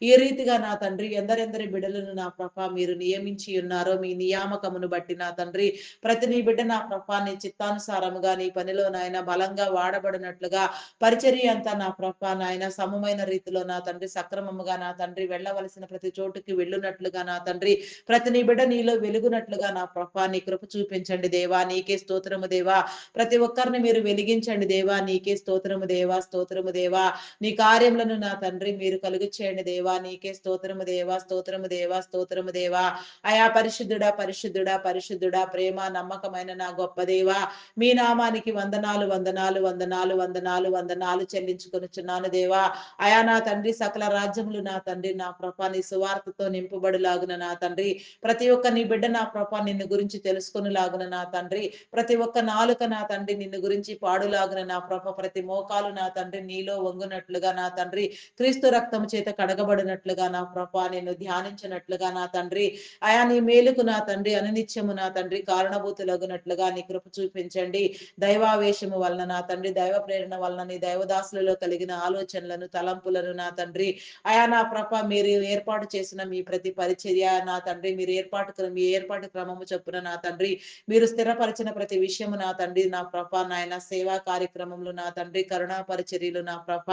ఈ రీతిగా నా తండ్రి ఎందరెందరి బిడ్డలను నా ప్రభ మీరు నియమించి ఉన్నారో మీ నియామకమును బట్టి నా తండ్రి ప్రతి నీ బిడ్డ నా ప్రభ నీ చిత్తానుసారముగా నీ పనిలో నాయన బలంగా వాడబడినట్లుగా పరిచర్య అంతా నా ప్రభ నాయన సమమైన రీతిలో నా తండ్రి సక్రమముగా నా తండ్రి వెళ్ళవలసిన ప్రతి చోటుకి వెళ్ళునట్లుగా నా తండ్రి ప్రతి నీ బిడ్డ నీలో వెలుగునట్లుగా నా ప్రభ నీ కృప చూపించండి దేవా. నీకే స్తోత్రము దేవా. ప్రతి ఒక్కరిని మీరు వెలిగించండి దేవా. నీకే స్తోత్రము దేవా, స్తోత్రము దేవా. నీ కార్యములను నా తండ్రి మీరు కలుగు చేయండి దేవా. నీకే స్తోత్రము దేవా, స్తోత్రము దేవా, స్తోత్రము దేవా. అయా పరిశుద్ధుడా, పరిశుద్ధుడా, పరిశుద్ధుడా, ప్రేమ నమ్మకమైన నా గొప్ప దేవా. మీ నామానికి వందనాలు, వందనాలు, వందనాలు, వందనాలు, వందనాలు చెల్లించుకొనుచున్నాను దేవా. అయా నా తండ్రి సకల రాజ్యములు నా తండ్రి నా ప్రభ నీ సువార్తతో నింపబడులాగున నా తండ్రి ప్రతి ఒక్క నీ బిడ్డ నా ప్రభ నిన్ను గురించి తెలుసుకొనులాగున నా తండ్రి ప్రతి ఒక్క నాలుక నా తండ్రి నిన్ను గురించి పాడులాగున నా ప్రభ ప్రతి మోకాలు నా తండ్రి నీలో వంగునట్లుగా నా తండ్రి క్రీస్తు రక్తము చేత కడగబడినట్లుగా నా ప్రభ నిన్ను ధ్యానించినట్లుగా నా తండ్రి అయా నీ మేలుకు నా తండ్రి అనునిత్యము నా తండ్రి కారణభూతులగునట్లుగా నీ కృప చూపించండి. దైవావేశము వలన నా తండ్రి దైవ ప్రేరణ వలన నీ దైవదాసులలో కలిగిన ఆలోచనలను తలంపులను నా తండ్రి అయా నా ప్రభ మీరు ఏర్పాటు చేసిన మీ ప్రతి పరిచర్య నా తండ్రి మీరు మీ ఏర్పాటు క్రమము చొప్పున నా తండ్రి మీరు స్థిరపరిచిన ప్రతి విషయము నా తండ్రి నా ప్రభ నాయన సేవా కార్యక్రమంలో నా తండ్రి కరుణా పరిచర్యలు నా ప్రభ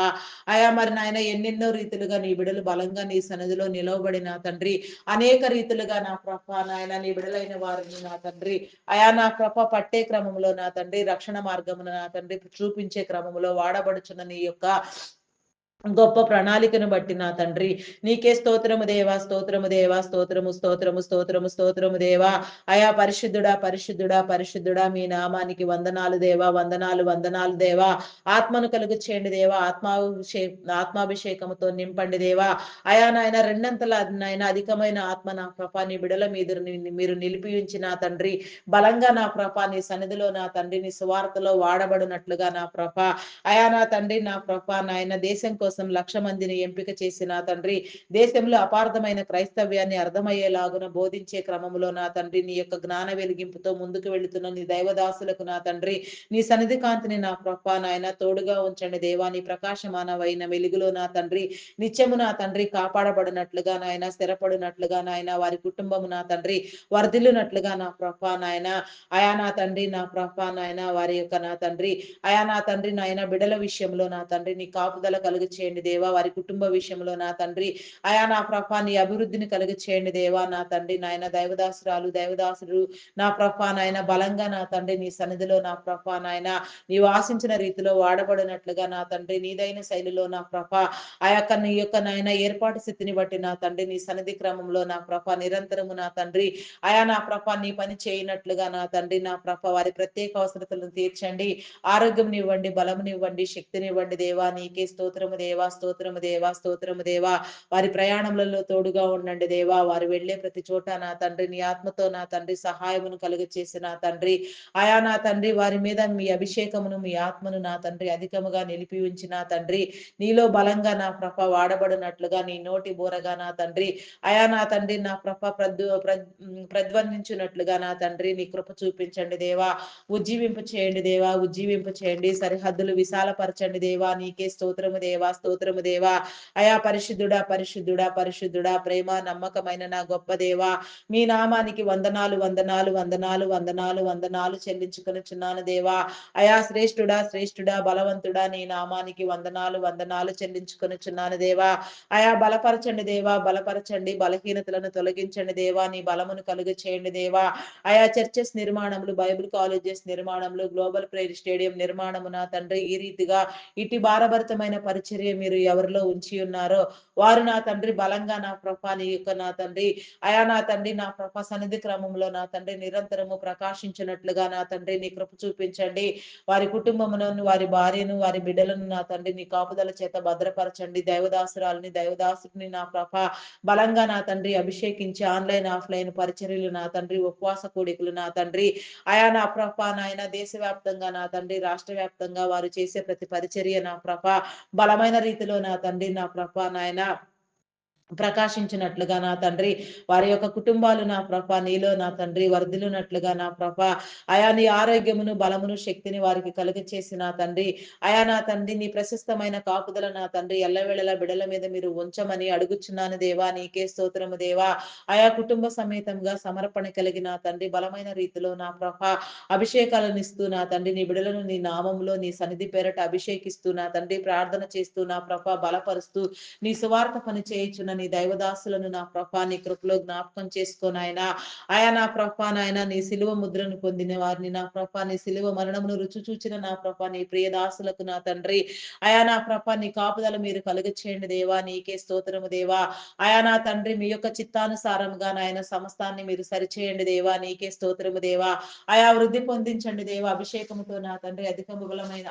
అయా మరి నాయన ఎన్నెన్నో రీతులుగా నీ బిడలు బలంగా నీ సన్నిధిలో నిలవబడి నా తండ్రి అనేక రీతులుగా నా ప్రభ నాయన నీ బిడలైన వారిని నా తండ్రి అయా నా ప్రభ పట్టే క్రమంలో నా తండ్రి రక్షణ మార్గమును నా తండ్రి చూపించే క్రమంలో వాడబడుచున్న నీ యొక్క గొప్ప ప్రణాళికను బట్టి నా తండ్రి నీకే స్తోత్రము దేవా, స్తోత్రము దేవా, స్తోత్రము, స్తోత్రము, స్తోత్రము, స్తోత్రము దేవా. అయా పరిశుద్ధుడా, పరిశుద్ధుడా, పరిశుద్ధుడా, మీ నామానికి వందనాలు దేవా, వందనాలు, వందనాలు దేవా. ఆత్మను కలుగు చేయండి దేవా. ఆత్మాభిషేకముతో నింపండి దేవా. అయా నాయన రెండంతల నాయన అధికమైన ఆత్మ నా ప్రభ నీ బిడల మీద మీరు నిలిపి ఉంచి నా తండ్రి బలంగా నా ప్రభ నీ సన్నిధిలో నా తండ్రి నీ సువార్తలో వాడబడినట్లుగా నా ప్రభ అయా నా తండ్రి నా ప్రభ నాయన దేశం కోసం 1,00,000 మందిని ఎంపిక చేసిన తండ్రి దేశంలో అపార్థమైన క్రైస్తవ్యాన్ని అర్థమయ్యేలాగున బోధించే క్రమంలో నా తండ్రి నీ యొక్క జ్ఞాన వెలిగింపుతో ముందుకు వెళుతున్న నీ దైవదాసులకు నా తండ్రి నీ సన్నిధి కాంతిని నా ప్రభ నాయన తోడుగా ఉంచండి దేవా. నీ ప్రకాశమానమైన వెలుగులో నా తండ్రి నిత్యము నా తండ్రి కాపాడబడినట్లుగా నాయన స్థిరపడినట్లుగా నాయన వారి కుటుంబము నా తండ్రి వర్ధిల్లునట్లుగా నా ప్రభ నాయన అయా నా తండ్రి నా ప్రభ నాయన వారి యొక్క నా తండ్రి అయా నా తండ్రి నాయన బిడల విషయంలో నా తండ్రి నీ కాపుదల కలుగు చేయండి దేవా. వారి కుటుంబ విషయంలో నా తండ్రి అయా నా ప్రభ నీ అభివృద్ధిని కలుగు చేయండి దేవా. నా తండ్రి నాయన దైవదాసుడు నా ప్రభ నాయన బలంగా నా తండ్రి నీ సన్నిధిలో నా ప్రభ నాయన నీ వాసించిన రీతిలో వాడబడినట్లుగా నా తండ్రి నీదైన శైలిలో నా ప్రభ ఆ యొక్క నీ యొక్క నాయన ఏర్పాటు స్థితిని బట్టి నా తండ్రి నీ సన్నిధి క్రమంలో నా ప్రభ నిరంతరము నా తండ్రి అయా నా ప్రభ నీ పని చేయనట్లుగా నా తండ్రి నా ప్రభ వారి ప్రత్యేక అవసరతలను తీర్చండి. ఆరోగ్యంనివ్వండి, బలమునివ్వండి, శక్తినివ్వండి దేవా. నీకే స్తోత్రము దేవా, స్తోత్రము దేవా, స్తోత్రము దేవా. వారి ప్రయాణములలో తోడుగా ఉండండి దేవా. వారు వెళ్ళే ప్రతి చోట నా తండ్రి నీ ఆత్మతో నా తండ్రి సహాయమును కలుగచేసి నా తండ్రి ఆయా నా తండ్రి వారి మీద మీ అభిషేకమును మీ ఆత్మను నా తండ్రి అధికముగా నిలిపి ఉంచి నా తండ్రి నీలో బలంగా నా ప్రభ వాడబడినట్లుగా నీ నోటి బోరగా నా తండ్రి అయా నా తండ్రి నా ప్రభ ప్రధ్వనించినట్లుగా నా తండ్రి నీ కృప చూపించండి దేవా. ఉజ్జీవింపు చేయండి దేవా, ఉజ్జీవింపు చేయండి. సరిహద్దులు విశాలపరచండి దేవా. నీకే స్తోత్రము దేవా, స్తోత్రము దేవా. అయా పరిశుద్ధుడా, పరిశుద్ధుడా, పరిశుద్ధుడా, ప్రేమ నమ్మకమైన నా గొప్ప దేవా, మీ నామానికి వందనాలు, వందనాలు, వందనాలు, వందనాలు, వందనాలు చెల్లించుకొనుచున్నాను దేవా. అయా శ్రేష్ఠుడా, శ్రేష్ఠుడా, బలవంతుడా, నీ నామానికి వందనాలు, వందనాలు చెల్లించుకొనుచున్నాను దేవా. అయా బలపరచండి దేవా, బలపరచండి, బలహీనతలను తొలగించండి దేవా, నీ బలమును కలుగ చేయండి దేవా. ఆయా చర్చెస్ నిర్మాణములు, బైబిల్ కాలేజెస్ నిర్మాణములు, గ్లోబల్ ప్రేయర్ స్టేడియం నిర్మాణము నా తండ్రి ఈ రీతిగా ఇటు భారభరితమైన పరిచర్య మీరు ఎవరిలో ఉంచి ఉన్నారో వారు నా తండ్రి బలంగా నా ప్రభా నీ యొక్క నా తండ్రి అయా నా తండ్రి నా ప్రభా సన్నిధి క్రమంలో నా తండ్రి నిరంతరము ప్రకాశించినట్లుగా నా తండ్రి నీ కృప చూపించండి. వారి కుటుంబములను, వారి భార్యను, వారి బిడ్డలను నా తండ్రి నీ కాపుదల చేత భద్రపరచండి. దైవదాసురాలని, దైవదాసుని నా ప్రభా బలంగా నా తండ్రి అభిషేకించి ఆన్‌లైన్, ఆఫ్‌లైన్ పరిచర్యలు నా తండ్రి ఉపవాస కూడికలు నా తండ్రి అయా నా ప్రభా నాయన దేశవ్యాప్తంగా నా తండ్రి రాష్ట్ర వ్యాప్తంగా వారు చేసే ప్రతి పరిచర్య నా ప్రభా బలమైన రీతిలో నా తండ్రి నా ప్రభా నాయన ప్రకాశించినట్లుగా నా తండ్రి వారి యొక్క కుటుంబాలు నా ప్రభ నీలో నా తండ్రి వర్ధిల్లునట్లుగా నా ప్రభ అయా నీ ఆరోగ్యమును బలమును శక్తిని వారికి కలుగచేసి నా తండ్రి అయా నా తండ్రి నీ ప్రశస్తమైన కాపుదల నా తండ్రి ఎల్లవేళలా బిడల మీద మీరు ఉంచమని అడుగుచున్నాను దేవా. నీకే స్తోత్రము దేవా. ఆయా కుటుంబ సమేతంగా సమర్పణ కలిగి నా తండ్రి బలమైన రీతిలో నా ప్రభ అభిషేకాలను ఇస్తూ నా తండ్రి నీ బిడలను నీ నామంలో నీ సన్నిధి పేరట అభిషేకిస్తూ నా తండ్రి ప్రార్థన చేస్తూ నా ప్రభ బలపరుస్తూ నీ సువార్త పని చేయుచున్న నీ దైవదాసులను నా ప్రభా నీ కృపలో జ్ఞాపకం చేసుకోనాయన. ఆయా నా ప్రభా నాయన నీ సిలువ ముద్రను పొందిన వారిని నా ప్రభా నీ సిలువ మరణమును రుచి చూచిన నా ప్రభా నీ ప్రియదాసులకు నా తండ్రి అయా నా ప్రభా నీ కాపుదల మీరు కలుగ చేయండి దేవా. నీకే స్తోత్రము దేవా. అయా నా తండ్రి మీ యొక్క చిత్తానుసారంగా నాయన సమస్తాన్ని మీరు సరిచేయండి దేవా. నీకే స్తోత్రము దేవా. ఆయా వృద్ధి పొందించండి దేవా. అభిషేకముతో నా తండ్రి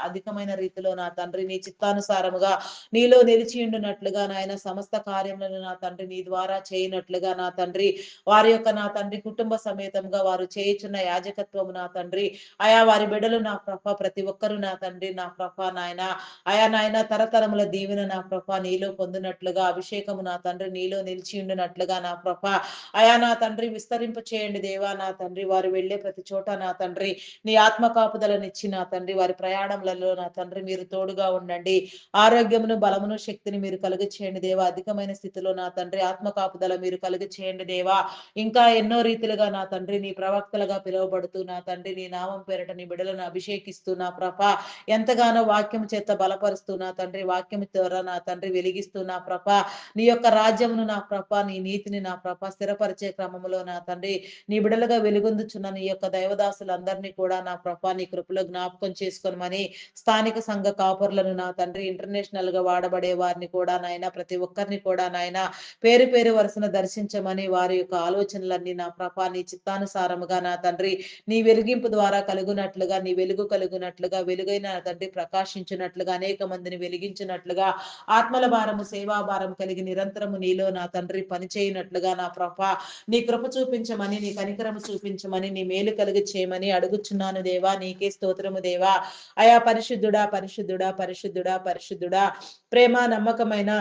అధికమైన రీతిలో నా తండ్రి నీ చిత్తానుసారముగా నీలో నిలిచి ఉండునట్లుగా నాయన సమస్త కార్యములను నా తండ్రి నీ ద్వారా చేయనట్లుగా నా తండ్రి వారి యొక్క నా తండ్రి కుటుంబ సమేతంగా వారు చేయుచున్న యాజకత్వము నా తండ్రి ఆయా వారి బిడ్డలు నా ప్రభ ప్రతి ఒక్కరు నా తండ్రి నా ప్రభ నాయన ఆయా నాయన తరతరముల దీవెన నా ప్రభ నీలో పొందినట్లుగా అభిషేకము నా తండ్రి నీలో నిలిచి ఉండునట్లుగా నా ప్రభ ఆయా నా తండ్రి విస్తరింప చేయండి దేవా. నా తండ్రి వారు వెళ్ళే ప్రతి చోట నా తండ్రి నీ ఆత్మ కాపుదలనిచ్చి నా తండ్రి వారి ప్రయాణములలో నా తండ్రి మీరు తోడుగా ఉండండి. ఆరోగ్యమును, బలమును, శక్తిని మీరు కలుగ చేయండి దేవా. అధికమైన స్థితిలో నా తండ్రి ఆత్మ కాపుదల మీరు కలుగ చేయండి దేవా. ఇంకా ఎన్నో రీతిలుగా నా తండ్రి నీ ప్రవక్తలుగా పిలువబడుతూ నా తండ్రి నీ నామం పేరట నీ బిడ్డలను అభిషేకిస్తూ నా ప్రభ ఎంతగానో వాక్యం చేత బలపరుస్తూ నా తండ్రి వాక్యం ద్వారా నా తండ్రి వెలిగిస్తూ నా ప్రభ నీ యొక్క రాజ్యమును నా ప్రభ నీ నీతిని నా ప్రభ స్థిరపరిచే క్రమములో నా తండ్రి నీ బిడలుగా వెలుగొందుచున్న నీ యొక్క దైవదాసులందరినీ కూడా నా ప్రభ నీ కృపలో జ్ఞాపకం చేసుకోనమని స్థానిక సంఘ కాపురులను నా తండ్రి ఇంటర్నేషనల్ గా వాడబడే వారిని కూడా నాయన ప్రతి ఒక్కరిని కూడా నాయన పేరు పేరు వరుసన దర్శించమని వారి యొక్క ఆలోచనలన్నీ నా ప్రభా నీ చిత్తానుసారముగా నా తండ్రి నీ వెలిగింపు ద్వారా కలుగునట్లుగా నీ వెలుగు కలుగునట్లుగా వెలుగైన నా తండ్రి ప్రకాశించినట్లుగా అనేక మందిని వెలిగించినట్లుగా ఆత్మల భారము సేవా భారం కలిగి నిరంతరము నీలో నా తండ్రి పనిచేయనట్లుగా నా ప్రభా నీ కృప చూపించమని నీ కనికరము చూపించమని నీ మేలు కలిగి చేయమని అడుగుచున్నాను దేవా. నీకే స్తోత్రము దేవా. అయా పరిశుద్ధుడా, పరిశుద్ధుడా, పరిశుద్ధుడా, పరిశుద్ధుడా, ప్రేమ నమ్మకమైన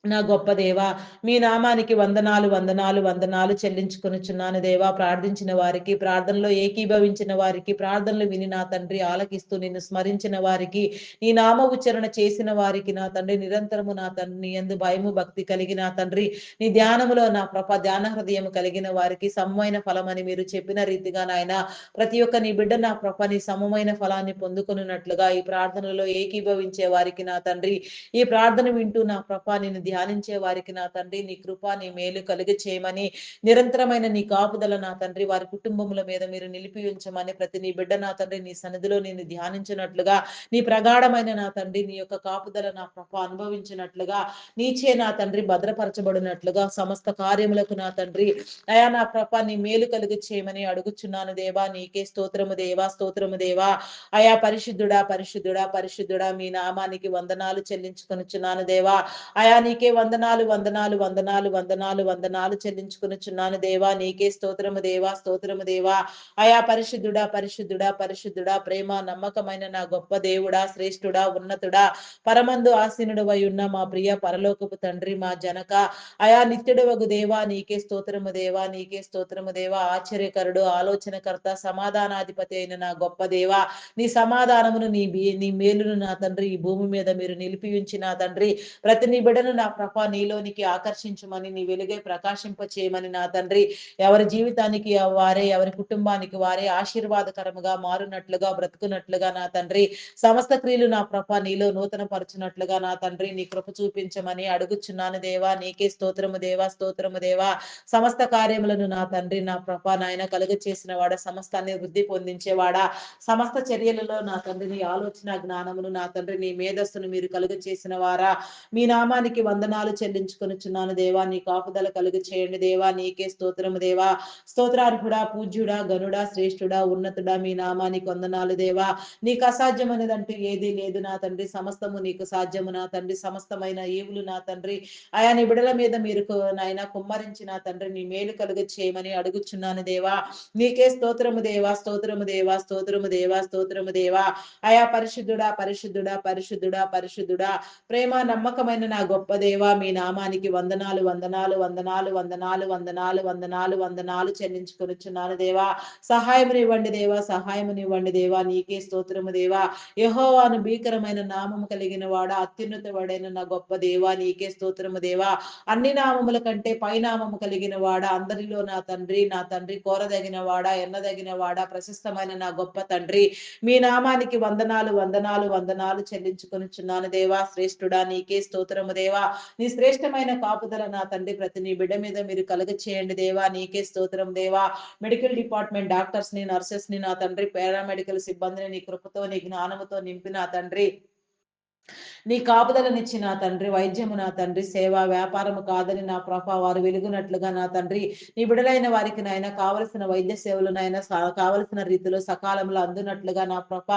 నా గొప్ప దేవా, మీ నామానికి వందనాలు, వందనాలు, వందనాలు చెల్లించుకొనుచున్నాను దేవా. ప్రార్థించిన వారికి, ప్రార్థనలో ఏకీభవించిన వారికి, ప్రార్థనలు విని నా తండ్రి ఆలకిస్తూ నిన్ను స్మరించిన వారికి, నీ నామ ఉచ్చారణ చేసిన వారికి నా తండ్రి నిరంతరము నా తండ్రి నీ యందు భయము భక్తి కలిగి నా తండ్రి నీ ధ్యానములో నా ధ్యాన హృదయం కలిగిన వారికి సమమైన ఫలమని మీరు చెప్పిన రీతిగా నాయన ప్రతి ఒక్క నీ బిడ్డ నా నీ సమమైన ఫలాన్ని పొందుకొనున్నట్లుగా ఈ ప్రార్థనలో ఏకీభవించే వారికి నా తండ్రి ఈ ప్రార్థన వింటూ నా నిన్ను ధ్యానించే వారికి నా తండ్రి నీ కృప నీ మేలు కలుగ చేయమని నిరంతరమైన నీ కాపుదల నా తండ్రి వారి కుటుంబముల మీద మీరు నిలిపి ఉంచమని ప్రతి నీ బిడ్డ నా తండ్రి నీ సన్నిధిలో నిన్ను ధ్యానించినట్లుగా నీ ప్రగాఢమైన నా తండ్రి నీ యొక్క కాపుదల నా అనుభవించినట్లుగా నీచే నా తండ్రి భద్రపరచబడినట్లుగా సమస్త కార్యములకు నా తండ్రి అయా నా నీ మేలు కలుగ చేయమని అడుగుచున్నాను దేవా. నీకే స్తోత్రము దేవా, స్తోత్రము దేవా. అయా పరిశుద్ధుడా, పరిశుద్ధుడా, పరిశుద్ధుడా, మీ నామానికి వందనాలు చెల్లించుకొనుచున్నాను దేవా. అయా నీకే నీకే వందనాలు వందనాలు వందనాలు వందనాలు వందనాలు చెల్లించుకొనుచున్నాను దేవా. నీకే స్తోత్రము దేవా, స్తోత్రము దేవా. అయా పరిశుద్ధుడా పరిశుద్ధుడా పరిశుద్ధుడా, ప్రేమ నమ్మకమైన నా గొప్ప దేవుడా, శ్రేష్ఠుడా, ఉన్నతుడా, పరమందు ఆసీనుడవై ఉన్న మా ప్రియ పరలోకపు తండ్రి, మా జనక అయా నిత్యుడవగు దేవా, నీకే స్తోత్రము దేవా, నీకే స్తోత్రము దేవా. ఆశ్చర్యకరుడు, ఆలోచనకర్త, సమాధానాధిపతి అయిన నా గొప్ప దేవా, నీ సమాధానమును నీ మేలును నా తండ్రి ఈ భూమి మీద మీరు నిలిపి ఉంచి నా తండ్రి ప్రతి నీ బిడ్డను నా ప్రభ నీలోనికి ఆకర్షించమని, నీ వెలుగై ప్రకాశింప చేయమని నా తండ్రి ఎవరి జీవితానికి వారే, ఎవరి కుటుంబానికి వారే ఆశీర్వాదకరముగా మారునట్లుగా, బ్రతుకున్నట్లుగా నా తండ్రి సమస్త క్రియలు నా ప్రభ నీలో నూతన పరచునట్లుగా నా తండ్రి నీ కృప చూపించమని అడుగుచున్నాను దేవా. నీకే స్తోత్రము దేవా, స్తోత్రము దేవా. సమస్త కార్యములను నా తండ్రి నా ప్రభ నాయన కలుగ చేసిన వాడ, సమస్తాన్ని వృద్ధి పొందించేవాడా, సమస్త చర్యలలో నా తండ్రి నీ ఆలోచన జ్ఞానమును నా తండ్రి నీ మేధస్సును మీరు కలుగ చేసిన వారా, మీ నామానికి వందనాలు చెల్లించుకొనుచున్నాను దేవా. నీ కాపుదల కలుగ చేయండి దేవా. నీకే స్తోత్రము దేవా. స్తోత్రార్హుడా, పూజ్యుడా, గనుడా, శ్రేష్ఠుడా, ఉన్నతుడా, మీ నామానికి వందనాలు దేవా. నీకు అసాధ్యమైనదంటూ ఏదీ లేదు నా తండ్రి. సమస్తము నీకు సాధ్యము నా తండ్రి. సమస్తమైన ఈవులు నా తండ్రి ఆయా నీ బిడల మీద మీరు నాయన కుమ్మరించిన తండ్రి నీ మేలు కలుగ చేయమని అడుగుచున్నాను దేవా. నీకే స్తోత్రము దేవా, స్తోత్రము దేవా, స్తోత్రము దేవా, స్తోత్రము దేవా. ఆయా పరిశుద్ధుడా పరిశుద్ధుడా పరిశుద్ధుడా పరిశుద్ధుడా, ప్రేమ నమ్మకమైన నా గొప్ప దేవా, మీ నామానికి వందనాలు వందనాలు వందనాలు వందనాలు వందనాలు వందనాలు వందనాలు చెల్లించుకొనుచున్నాను దేవా. సహాయమునివ్వండి దేవా, సహాయమునివ్వండి దేవా. నీకే స్తోత్రము దేవా. యెహోవాను భీకరమైన నామము కలిగిన వాడ, అత్యున్నత వాడైన నా గొప్ప దేవా, నీకే స్తోత్రము దేవా. అన్ని నామముల కంటే పైనామము కలిగిన వాడ, అందరిలో నా తండ్రి కోరదగిన వాడ, ఎన్నదగిన వాడ, ప్రశస్తమైన నా గొప్ప తండ్రి, మీ నామానికి వందనాలు వందనాలు వందనాలు చెల్లించుకొనుచున్నాను దేవా. శ్రేష్ఠుడా, నీకే స్తోత్రము దేవా. నీ శ్రేష్టమైన కాపుదల నా తండ్రి ప్రతి నీ బిడ్డ మీద మీరు కలుగ చేయండి దేవా. నీకే స్తోత్రం దేవా. మెడికల్ డిపార్ట్మెంట్ డాక్టర్స్ ని, నర్సెస్ ని నా తండ్రి, పారామెడికల్ సిబ్బందిని నీ కృపతో నీ జ్ఞానముతో నింపి నా తండ్రి నీ కాపుదలనిచ్చి నా తండ్రి, వైద్యము నా తండ్రి, సేవ వ్యాపారము కాదని నా ప్రభ వారు వెలుగునట్లుగా నా తండ్రి నీ బిడలైన వారికి నాయన కావలసిన వైద్య సేవలు నాయన కావలసిన రీతిలో సకాలంలో అందునట్లుగా నా ప్రభ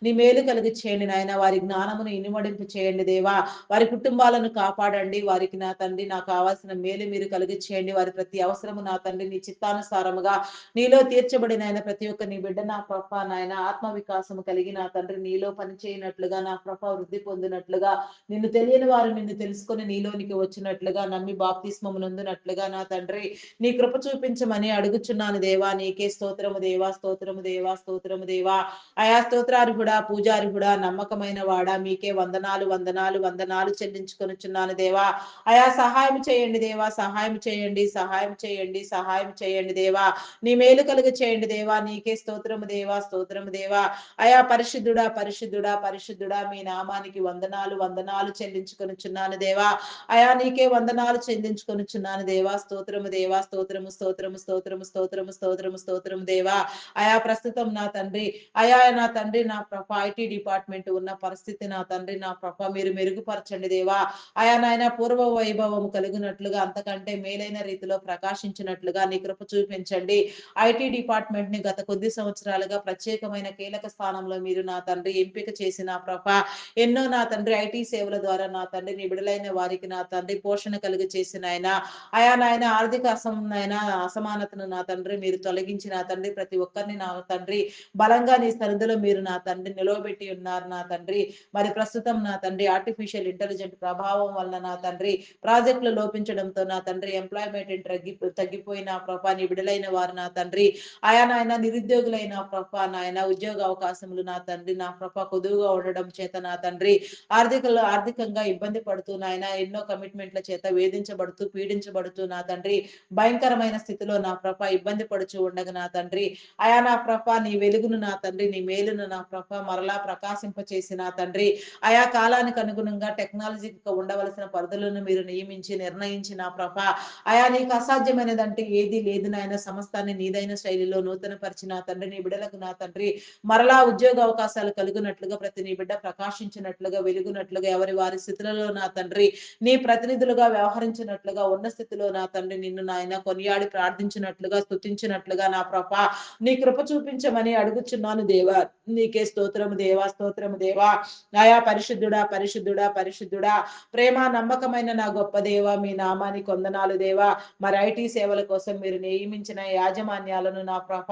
నీ మేలు కలిగి చేయండి నాయన. వారి జ్ఞానమును ఇనుమడింపు చేయండి దేవా. వారి కుటుంబాలను కాపాడండి. వారికి నా తండ్రి నాకు కావాల్సిన మేలు మీరు కలిగి చేయండి. వారి ప్రతి అవసరము నా తండ్రి నీ చిత్తానుసారముగా నీలో తీర్చబడిన ఆయన ప్రతి ఒక్క నీ బిడ్డ నా ప్రభ నాయన ఆత్మ వికాసము కలిగి నా తండ్రి నీలో పనిచేయనట్లుగా నా ప్రభ వృద్ధి పొందినట్లుగా, నిన్ను తెలియని వారు నిన్ను తెలుసుకొని నీలోనికి వచ్చినట్లుగా, నమ్మి బాప్తిస్మము నొందినట్లుగా నా తండ్రి నీ కృప చూపించమని అడుగుచున్నాను దేవా. నీకే స్తోత్రము దేవా, స్తోత్రము దేవా, స్తోత్రము దేవా. ఆయా స్తోత్రార్హుడా, పూజార్హుడా, నమ్మకమైన వాడా, మీకే వందనాలు వందనాలు వందనాలు చెల్లించుకొనుచున్నాను దేవా. ఆయా సహాయం చేయండి దేవా, సహాయం చేయండి, సహాయం చేయండి, సహాయం చేయండి దేవా. నీ మేలు కలుగ చేయండి దేవా. నీకే స్తోత్రము దేవా, స్తోత్రము దేవా. అయా పరిశుద్ధుడా పరిశుద్ధుడా పరిశుద్ధుడా, మీ నామానికి వందనాలు వందనాలు చెల్లించుకొనుచున్నాను దేవా. అయా నీకే వందనాలు చెల్లించుకొనుచున్నాను దేవా. స్తోత్రము దేవా, స్తోత్రము స్తోత్రము స్తోత్రము స్తోత్రము స్తోత్రము స్తోత్రము దేవా. అయా ప్రస్తుతం నా తండ్రి అయా నా తండ్రి నా ప్రభ ఐటీ డిపార్ట్మెంట్ ఉన్న పరిస్థితి నా తండ్రి నా ప్రభ మీరు మెరుగుపరచండి దేవా. అయా నాయన పూర్వ వైభవము కలిగినట్లుగా, అంతకంటే మేలైన రీతిలో ప్రకాశించినట్లుగా నీ కృప చూపించండి. ఐటీ డిపార్ట్మెంట్ ని గత కొద్ది సంవత్సరాలుగా ప్రత్యేకమైన కీలక స్థానంలో మీరు నా తండ్రి ఎంపిక చేసిన ప్రభ ఎన్నో నా తండ్రి ఐటీ సేవల ద్వారా నా తండ్రి నీ బిడలైన వారికి నా తండ్రి పోషణ కలిగి చేసిన ఆయన ఆయా నాయన ఆర్థిక అసమానతను నా తండ్రి మీరు తొలగించి నా తండ్రి ప్రతి ఒక్కరిని నా తండ్రి బలంగా నీ సన్నిధిలో మీరు నా తండ్రి నిలవబెట్టి ఉన్నారు నా తండ్రి. మరి ప్రస్తుతం నా తండ్రి ఆర్టిఫిషియల్ ఇంటెలిజెంట్ ప్రభావం వలన నా తండ్రి ప్రాజెక్టులు లోపించడంతో నా తండ్రి ఎంప్లాయ్మెంట్ తగ్గిపోయిన ప్రభా నీ బిడలైన వారు నా తండ్రి ఆయా నాయన నిరుద్యోగులైన ప్రభా నాయన ఉద్యోగ అవకాశములు నా తండ్రి నా ప్రభా కొదువుగా ఉండడం చేత నా తండ్రి ఆర్థికంగా ఇబ్బంది పడుతూ నాయన ఎన్నో కమిట్మెంట్ల చేత వేధించబడుతూ పీడించబడుతూ నా తండ్రి భయంకరమైన స్థితిలో నా ప్రభ ఇబ్బంది పడుచు ఉండగా నా తండ్రి అయా నా ప్రభ నీ వెలుగును నా తండ్రి నీ మేలును నా ప్రభ మరలా ప్రకాశింపచేసి నా తండ్రి ఆయా కాలానికి అనుగుణంగా టెక్నాలజీకి ఉండవలసిన పరిధులను మీరు నియమించి నిర్ణయించి నా ప్రభ ఆయా నీకు అసాధ్యమైనదంటే ఏది లేదు నాయన. సమస్తాన్ని నీదైన శైలిలో నూతన పరిచి నా తండ్రి నీ బిడలకు నా తండ్రి మరలా ఉద్యోగ అవకాశాలు కలుగునట్లుగా ప్రతి నీ బిడ్డ ప్రకాశించినట్లుగా వెలిగినట్లుగా వెలుగునట్లుగా ఎవరి వారి స్థితులలో నా తండ్రి నీ ప్రతినిధులుగా వ్యవహరించినట్లుగా ఉన్న స్థితిలో నా తండ్రి నిన్ను నాయన కొనియాడి ప్రార్థించినట్లుగా స్తుతించినట్లుగా నా ప్రభా నీ కృప చూపించమని అడుగుచున్నాను దేవా. నీకే స్తోత్రము దేవా, స్తోత్రము దేవా. ఆయా పరిశుద్ధుడా, పరిశుద్ధుడా, పరిశుద్ధుడా, ప్రేమ నమ్మకమైన నా గొప్ప దేవ, మీ నామానికి వందనాలు దేవా. మరి ఐటీ సేవల కోసం మీరు నియమించిన యాజమాన్యాలను నా ప్రభ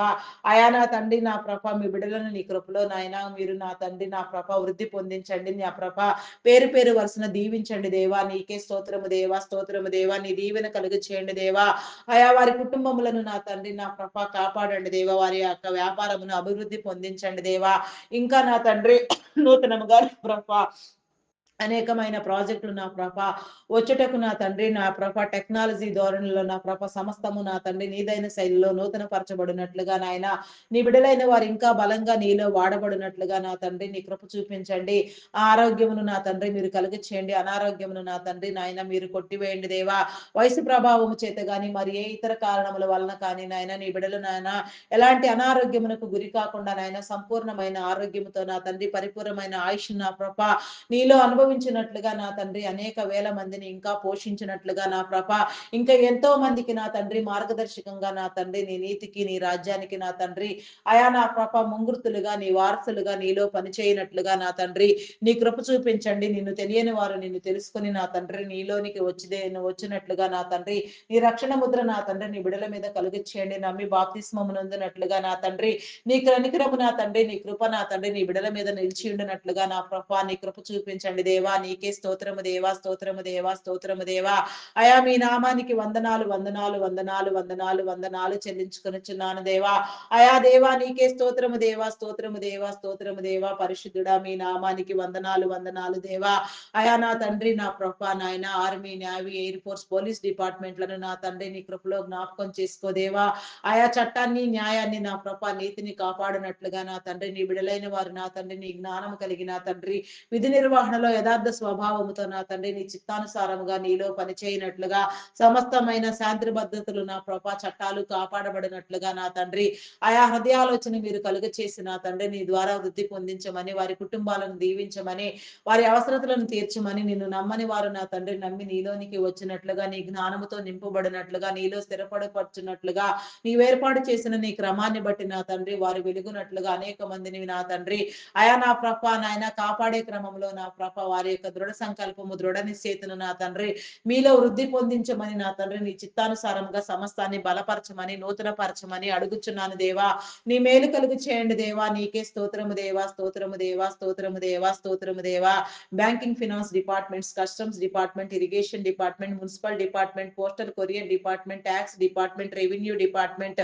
ఆయా నా తండ్రి నా ప్రభ మీ బిడ్డలను నీ కృపలో నాయన మీరు నా తండ్రి నా ప్రభ వృద్ధి పొందించండి. నా ప్రభ పేరు పేరు వరుసన దీవించండి దేవా. నీకే స్తోత్రము దేవా, స్తోత్రము దేవా. నీ దీవెన కలుగు చేయండి దేవా. ఆయా వారి కుటుంబములను నా తండ్రి నా ప్రభ కాపాడండి దేవా. వారి యొక్క వ్యాపారమును అభివృద్ధి పొందించండి దేవా. ఇంకా నా తండ్రి నూతనముగా ప్రభ అనేకమైన ప్రాజెక్టులు నా ప్రభ వచ్చుటకు నా తండ్రి నా ప్రభ టెక్నాలజీ ధోరణిలో నా ప్రభ సమస్తము నా తండ్రి నీదైన శైలిలో నూతన పరచబడినట్లుగా నాయన నీ బిడలైన వారు ఇంకా బలంగా నీలో వాడబడినట్లుగా నా తండ్రి నీ కృప చూపించండి. ఆ ఆరోగ్యమును నా తండ్రి మీరు కలిగచేయండి. అనారోగ్యమును నా తండ్రి నాయన మీరు కొట్టివేయండి దేవా. వయసు ప్రభావము చేత గాని మరి ఏ ఇతర కారణముల వలన కానీ నాయన నీ బిడలు నాయన ఎలాంటి అనారోగ్యమునకు గురి కాకుండా నాయన సంపూర్ణమైన ఆరోగ్యముతో నా తండ్రి పరిపూర్ణమైన ఆయుష్ నా ప్రభ నీలో అనుభవించినట్లుగా నా తండ్రి అనేక వేల మందిని ఇంకా పోషించినట్లుగా నా ప్రభ ఇంకా ఎంతో మందికి నా తండ్రి మార్గదర్శకంగా నా తండ్రి నీ నీతికి నీ రాజ్యానికి నా తండ్రి అయా నా ప్రభ ముంగుర్తులుగా నీ వారసులుగా నీలో పనిచేయనట్లుగా నా తండ్రి నీ కృప చూపించండి. నిన్ను తెలియని వారు నిన్ను తెలుసుకుని నా తండ్రి నీలోనికి వచ్చినట్లుగా నా తండ్రి నీ రక్షణ ముద్ర నా తండ్రి నీ బిడల మీద కలుగిచ్చేయండి. నమ్మి బాప్తిస్మము నొందినట్లుగా నా తండ్రి నీ కనికరము నా తండ్రి నీ కృప నా తండ్రి నీ బిడల మీద నిలిచి ఉండినట్లుగా నా ప్రభ నీ కృప చూపించండి దేవా. నీకే స్తోత్రము దేవా, స్తోత్రము దేవా, స్తోత్రము దేవా. అయా మీ నామానికి వందనాలు వందనాలు వందనాలు వందనాలు వందనాలు చెల్లించుకొనుచున్నాను దేవా. అయా దేవా నీకే స్తోత్రము దేవా, స్తోత్రము దేవా, స్తోత్రము దేవా. పరిశుద్ధుడా మీ నామానికి వందనాలు వందనాలు దేవా. అయా నా తండ్రి నా ప్రభ నాయన army navy air force police డిపార్ట్మెంట్లను నా తండ్రి నీ కృపలో జ్ఞాపకం చేసుకో దేవా. ఆయా చట్టాన్ని న్యాయాన్ని నా ప్రభ నీతిని కాపాడినట్లుగా నా తండ్రి నీ బిడలైన వారు నా తండ్రి నీ జ్ఞానం కలిగిన తండ్రి విధి నిర్వహణలో యథార్థ స్వభావముతో నా తండ్రి నీ చిత్తానుసారముగా నీలో పనిచేయనట్లుగా సమస్తమైన శాంతి భద్రతలు నా ప్రభా చట్టాలు కాపాడబడినట్లుగా నా తండ్రి ఆయా హృదయాలోచన మీరు కలుగ చేసి నా తండ్రి నీ ద్వారా వృద్ధి పొందించమని వారి కుటుంబాలను దీవించమని వారి అవసరతలను తీర్చమని నిన్ను నమ్మని వారు నా తండ్రి నమ్మి నీలోనికి వచ్చినట్లుగా నీ జ్ఞానముతో నింపబడినట్లుగా నీలో స్థిరపడపరచున్నట్లుగా నీవు ఏర్పాటు చేసిన నీ క్రమాన్ని బట్టి నా తండ్రి వారు వెలుగునట్లుగా అనేక మందిని నా తండ్రి అయా నా ప్రభ నాయన కాపాడే క్రమంలో నా ప్రభ వారి యొక్క దృఢ సంకల్పము దృఢ నిశ్చయితను నా తండ్రి మీలో వృద్ధి పొందించమని నా తండ్రి నీ చిత్తానుసారంగా సమస్తాన్ని బలపరచమని నూతన పరచమని అడుగుచున్నాను దేవా. నీ మేలు కలుగు చేయండి దేవా. నీకే స్తోత్రము దేవా, స్తోత్రము దేవా, స్తోత్రము దేవా, స్తోత్రము దేవా. Banking finance departments, customs department, irrigation department, municipal department, postal courier department, tax department, revenue department,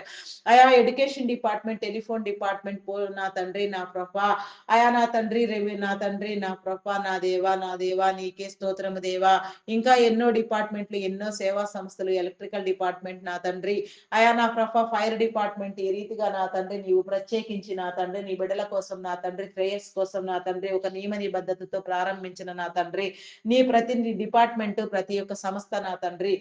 ఆయా ఎడ్యుకేషన్ డిపార్ట్మెంట్, టెలిఫోన్ డిపార్ట్మెంట్ నా తండ్రి నా ప్రభ ఆయా నా తండ్రి నా తండ్రి నా ప్రభ నా దేవా నా దేవా నీకే స్తోత్రము దేవా. ఇంకా ఎన్నో డిపార్ట్మెంట్లు ఎన్నో సేవా సంస్థలు ఎలక్ట్రికల్ డిపార్ట్మెంట్ నా తండ్రి అయా నా ప్రభ ఫైర్ డిపార్ట్మెంట్ ఈ రీతిగా నా తండ్రి నీవు ప్రత్యేకించి నా తండ్రి నీ బిడ్డల కోసం నా తండ్రి ప్రేయర్స్ కోసం నా తండ్రి ఒక నియమ నిబద్ధతతో ప్రారంభించిన నా తండ్రి నీ ప్రతి డిపార్ట్మెంట్ ప్రతి ఒక్క సంస్థ నా తండ్రి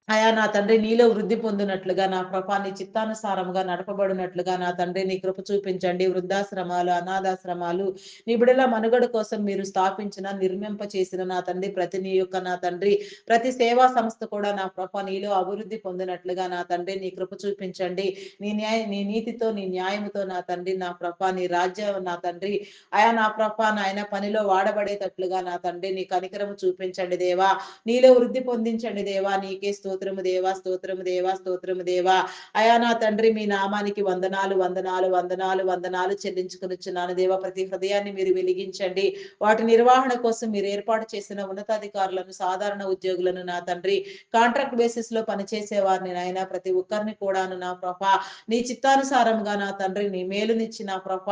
అయా నా తండ్రి నీలో వృద్ధి పొందినట్లుగా నా ప్రభా నీ చిత్తానుసారముగా నడపబడినట్లుగా నా తండ్రి నీ కృప చూపించండి. వృద్ధాశ్రమాలు అనాథాశ్రమాలు నీ బిడల మనుగడ కోసం మీరు స్థాపించిన నిర్మింప చేసిన నా తండ్రి ప్రతి నీ యొక్క నా తండ్రి ప్రతి సేవా సంస్థ కూడా నా ప్రభ నీలో అభివృద్ధి పొందినట్లుగా నా తండ్రి నీ కృప చూపించండి. నీ నీతితో నీ న్యాయముతో నా తండ్రి నా ప్రభ నీ రాజ్యం నా తండ్రి అయా నా ప్రభ నాయన పనిలో వాడబడేటట్లుగా నా తండ్రి నీ కనికరము చూపించండి దేవా. నీలో వృద్ధి పొందించండి దేవా. నీకే స్తోత్రము దేవా, స్తోత్రము దేవా, స్తోత్రము దేవా. అయా నా తండ్రి మీ నామానికి వందనాలు వందనాలు వందనాలు వందనాలు చెల్లించుకొనిచున్నాను దేవా. ప్రతి హృదయాన్ని మీరు వెలిగించండి. వాటి నిర్వహణ కోసం మీరు ఏర్పాటు చేసిన ఉన్నతాధికారులను సాధారణ ఉద్యోగులను నా తండ్రి కాంట్రాక్ట్ బేసిస్ లో పనిచేసే వారిని నాయన ప్రతి ఒక్కరిని కూడాను నా ప్రభ నీ చిత్తానుసారంగా నా తండ్రి నీ మేలునిచ్చి నా ప్రభ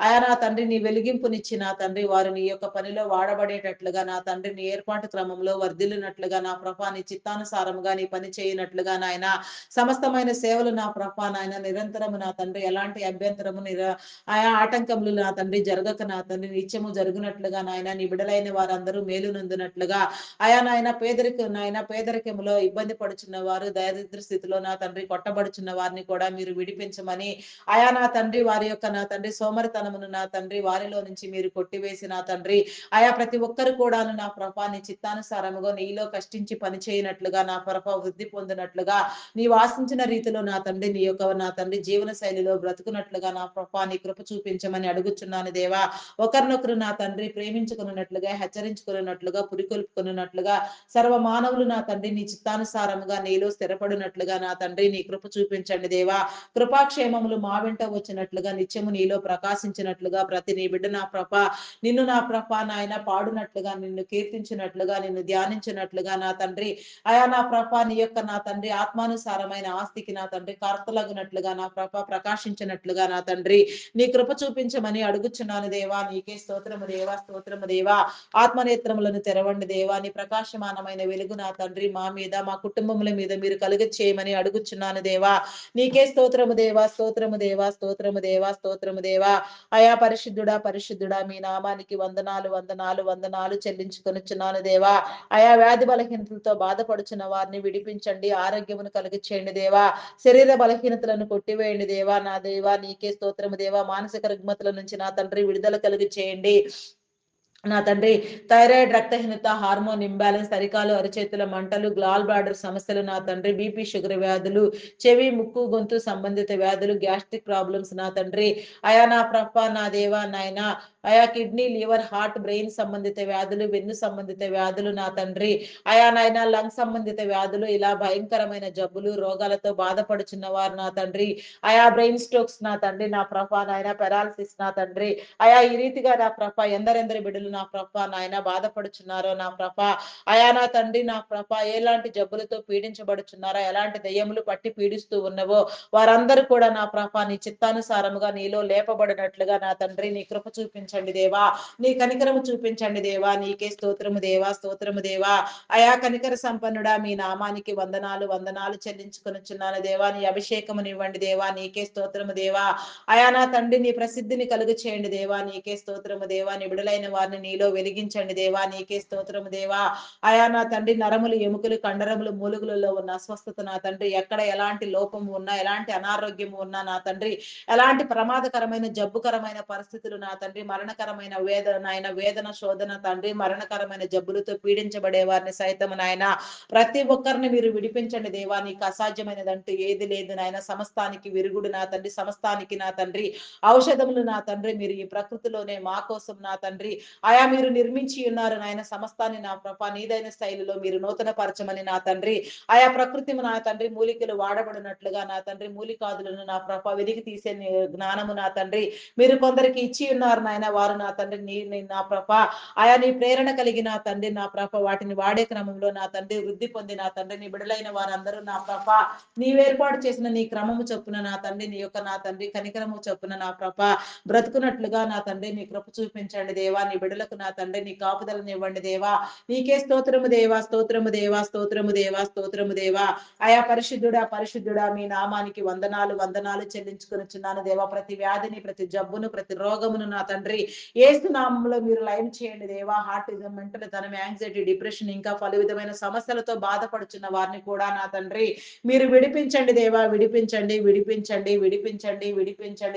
ఆయా నా తండ్రి నీ వెలిగింపునిచ్చి నా తండ్రి వారు నీ యొక్క పనిలో వాడబడేటట్లుగా నా తండ్రి నీ ఏర్పాటు క్రమంలో వర్ధిల్లినట్లుగా నా ప్రభ నీ చిత్తానుసారముగా నీ పని చేయనట్లుగా నాయన సమస్తమైన సేవలు నా ప్రభా నాయన నిరంతరము నా తండ్రి ఎలాంటి అభ్యంతరము ఆయా ఆటంకములు నా తండ్రి జరగక నా తండ్రి నిత్యము జరుగునట్లుగా నాయన నీ బిడలైన వారందరూ మేలు నొందినట్లుగా అయా నాయన పేదరికములో ఇబ్బంది పడుచున్న వారు దరిద్ర స్థితిలో నా తండ్రి కొట్టబడుచున్న వారిని కూడా మీరు విడిపించమని అయా నా తండ్రి వారి యొక్క నా తండ్రి సోమరితనమును నా తండ్రి వారిలో నుంచి మీరు కొట్టివేసి నా తండ్రి ఆయా ప్రతి ఒక్కరు కూడాను నా ప్రభా నీ చిత్తానుసారముగా నీలో కష్టించి పని చేయనట్లుగా నా ప్రభా వృద్ధి పొందినట్లుగా నీవు ఆశించిన రీతిలో నా తండ్రి నీ యొక్క నా తండ్రి జీవన శైలిలో బ్రతుకున్నట్లుగా నా ప్రభా నీ కృప చూపించమని అడుగుచున్నాను దేవా ఒకరినొకరు నా తండ్రి ప్రేమించుకున్నట్లుగా హెచ్చరించుకున్నట్లుగా పురికొల్పుకున్నట్లుగా సర్వ మానవులు నా తండ్రి నీ చిత్తానుసారముగా నీలో స్థిరపడినట్లుగా నా తండ్రి నీ కృప చూపించండి దేవా కృపాక్షేమములు మా వెంట వచ్చినట్లుగా నిత్యము నీలో ప్రకాశించినట్లుగా ప్రతి నీ బిడ్డ నా ప్రభ నిన్ను నా ప్రభ నాయన పాడునట్లుగా నిన్ను కీర్తించినట్లుగా నిన్ను ధ్యానించినట్లుగా నా తండ్రి అయా నా ప్రభ నీ యొక్క నా తండ్రి ఆత్మానుసారమైన ఆస్తికి నా తండ్రి కర్తలగునట్లుగా నా ప్రభ ప్రకాశించినట్లుగా నా తండ్రి నీ కృప చూపించమని అడుగుచున్నాను దేవా నీకే స్తోత్రము దేవా ఆత్మనేత్రములను తెరవండి దేవా నీ ప్రకాశమానమైన వెలుగు నా తండ్రి మా మీద మా కుటుంబముల మీద మీరు కలుగ చేయమని అడుగుచున్నాను దేవా నీకే స్తోత్రము దేవా అయా పరిశుద్ధుడా మీ నామానికి వందనాలు చెల్లించుకొనుచున్నాను దేవా అయా వ్యాధి బలహీనతలతో బాధపడుచున్న వారిని విడిపించండి ఆరోగ్యమును కలుగ చేయండి దేవా శరీర బలహీనతలను కొట్టివేయండి దేవా నా దేవా నీకే స్తోత్రము దేవా మానసిక రుగ్మతల నుంచి నా తండ్రి విడుదల కలుగ చేయండి నా తండ్రి థైరాయిడ్ రక్తహీనత హార్మోన్ ఇంబ్యాలెన్స్ అరికాలు అరచేతుల మంటలు గ్లాల్ బ్లాడర్ సమస్యలు నా తండ్రి బీపీ షుగర్ వ్యాధులు చెవి ముక్కు గొంతు సంబంధిత వ్యాధులు గ్యాస్ట్రిక్ ప్రాబ్లమ్స్ నా తండ్రి అయా నా ప్రభ నా దేవా నాయన అయా కిడ్నీ లివర్ హార్ట్ బ్రెయిన్ సంబంధిత వ్యాధులు వెన్ను సంబంధిత వ్యాధులు నా తండ్రి అయా నాయన లంగ్ సంబంధిత వ్యాధులు ఇలా భయంకరమైన జబ్బులు రోగాలతో బాధపడుచున్న వారు నా తండ్రి అయా బ్రెయిన్ స్ట్రోక్స్ నా తండ్రి నా ప్రభ నాయన పెరాలసిస్ నా తండ్రి అయా ఈ రీతిగా నా ప్రభ ఎందరెందరి బిడ్డలు నా ప్రభ నాయన బాధపడుచున్నారో నా ప్రభ అయా నా తండ్రి నా ప్రభ ఎలాంటి జబ్బులతో పీడించబడుచున్నారో ఎలాంటి దయ్యములు పట్టి పీడిస్తూ ఉన్నవో వారందరూ కూడా నా ప్రభ నీ చిత్తానుసారముగా నీలో లేపబడినట్లుగా నా తండ్రి నీ కృప చూపించండి దేవా నీ కనికరము చూపించండి దేవా నీకే స్తోత్రము దేవా అయా కనికర సంపన్నుడా మీ నామానికి వందనాలు చెల్లించుకొనుచున్నాను దేవా నీ అభిషేకమునివ్వండి దేవా నీకే స్తోత్రము దేవా అయా నా తండ్రి నీ ప్రసిద్ధిని కలుగు చేయండి దేవా నీకే స్తోత్రము దేవా నీ విడుదలైన వారిని నీలో వెలిగించండి దేవా నీకే స్తోత్రము దేవా అయా నా తండ్రి నరములు ఎముకలు కండరములు మూలుగులలో ఉన్న అస్వస్థత నా తండ్రి ఎక్కడ ఎలాంటి లోపము ఉన్నా ఎలాంటి అనారోగ్యము ఉన్నా నా తండ్రి ఎలాంటి ప్రమాదకరమైన జబ్బుకరమైన పరిస్థితులు నా తండ్రి మరణకరమైన వేదన శోధన తండ్రి మరణకరమైన జబ్బులతో పీడించబడే వారిని సైతం నాయన ప్రతి ఒక్కరిని మీరు విడిపించండి దేవా నీకు అసాధ్యమైనదంటూ ఏది లేదు నాయన సమస్తానికి విరుగుడు నా తండ్రి సమస్తానికి నా తండ్రి ఔషధములు నా తండ్రి మీరు ఈ ప్రకృతిలోనే మా కోసం నా తండ్రి ఆయా మీరు నిర్మించి ఉన్నారు నాయన సమస్తాన్ని నా ప్రభ నీదైన శైలిలో మీరు నూతన పరచమని నా తండ్రి ఆయా ప్రకృతి నా తండ్రి మూలికలు వాడబడినట్లుగా నా తండ్రి మూలికాదులను నా ప్రభ వెలికి తీసే జ్ఞానము నా తండ్రి మీరు కొందరికి ఇచ్చి ఉన్నారు నాయన వారు నా తండ్రి నా ప్రభ ఆయా నీ ప్రేరణ కలిగి నా తండ్రి నా ప్రభ వాటిని వాడే క్రమంలో నా తండ్రి వృద్ధి పొంది నా తండ్రి నీ బిడలైన వారందరూ నా ప్రభ నీవేర్పాటు చేసిన నీ క్రమము చొప్పున నా తండ్రి నీ యొక్క నా తండ్రి కనికరము చొప్పున నా ప్రభ బ్రతుకున్నట్లుగా నా తండ్రి నీ కృప చూపించండి దేవా నీ బిడలకు నా తండ్రి నీ కాపుదలను ఇవ్వండి దేవా నీకే స్తోత్రము దేవా ఆయా పరిశుద్ధుడా మీ నామానికి వందనాలు చెల్లించుకొనుచున్నాను దేవా ప్రతి వ్యాధిని ప్రతి జబ్బును ప్రతి రోగమును నా తండ్రి యేసు నామములో మీరు లయం చేయండి దేవా హార్టిజం మెంటల్ ధనం యాంగ్జైటీ డిప్రెషన్ ఇంకా పలు విధమైన సమస్యలతో బాధపడుచున్న వారిని కూడా నా తండ్రి మీరు విడిపించండి దేవా విడిపించండి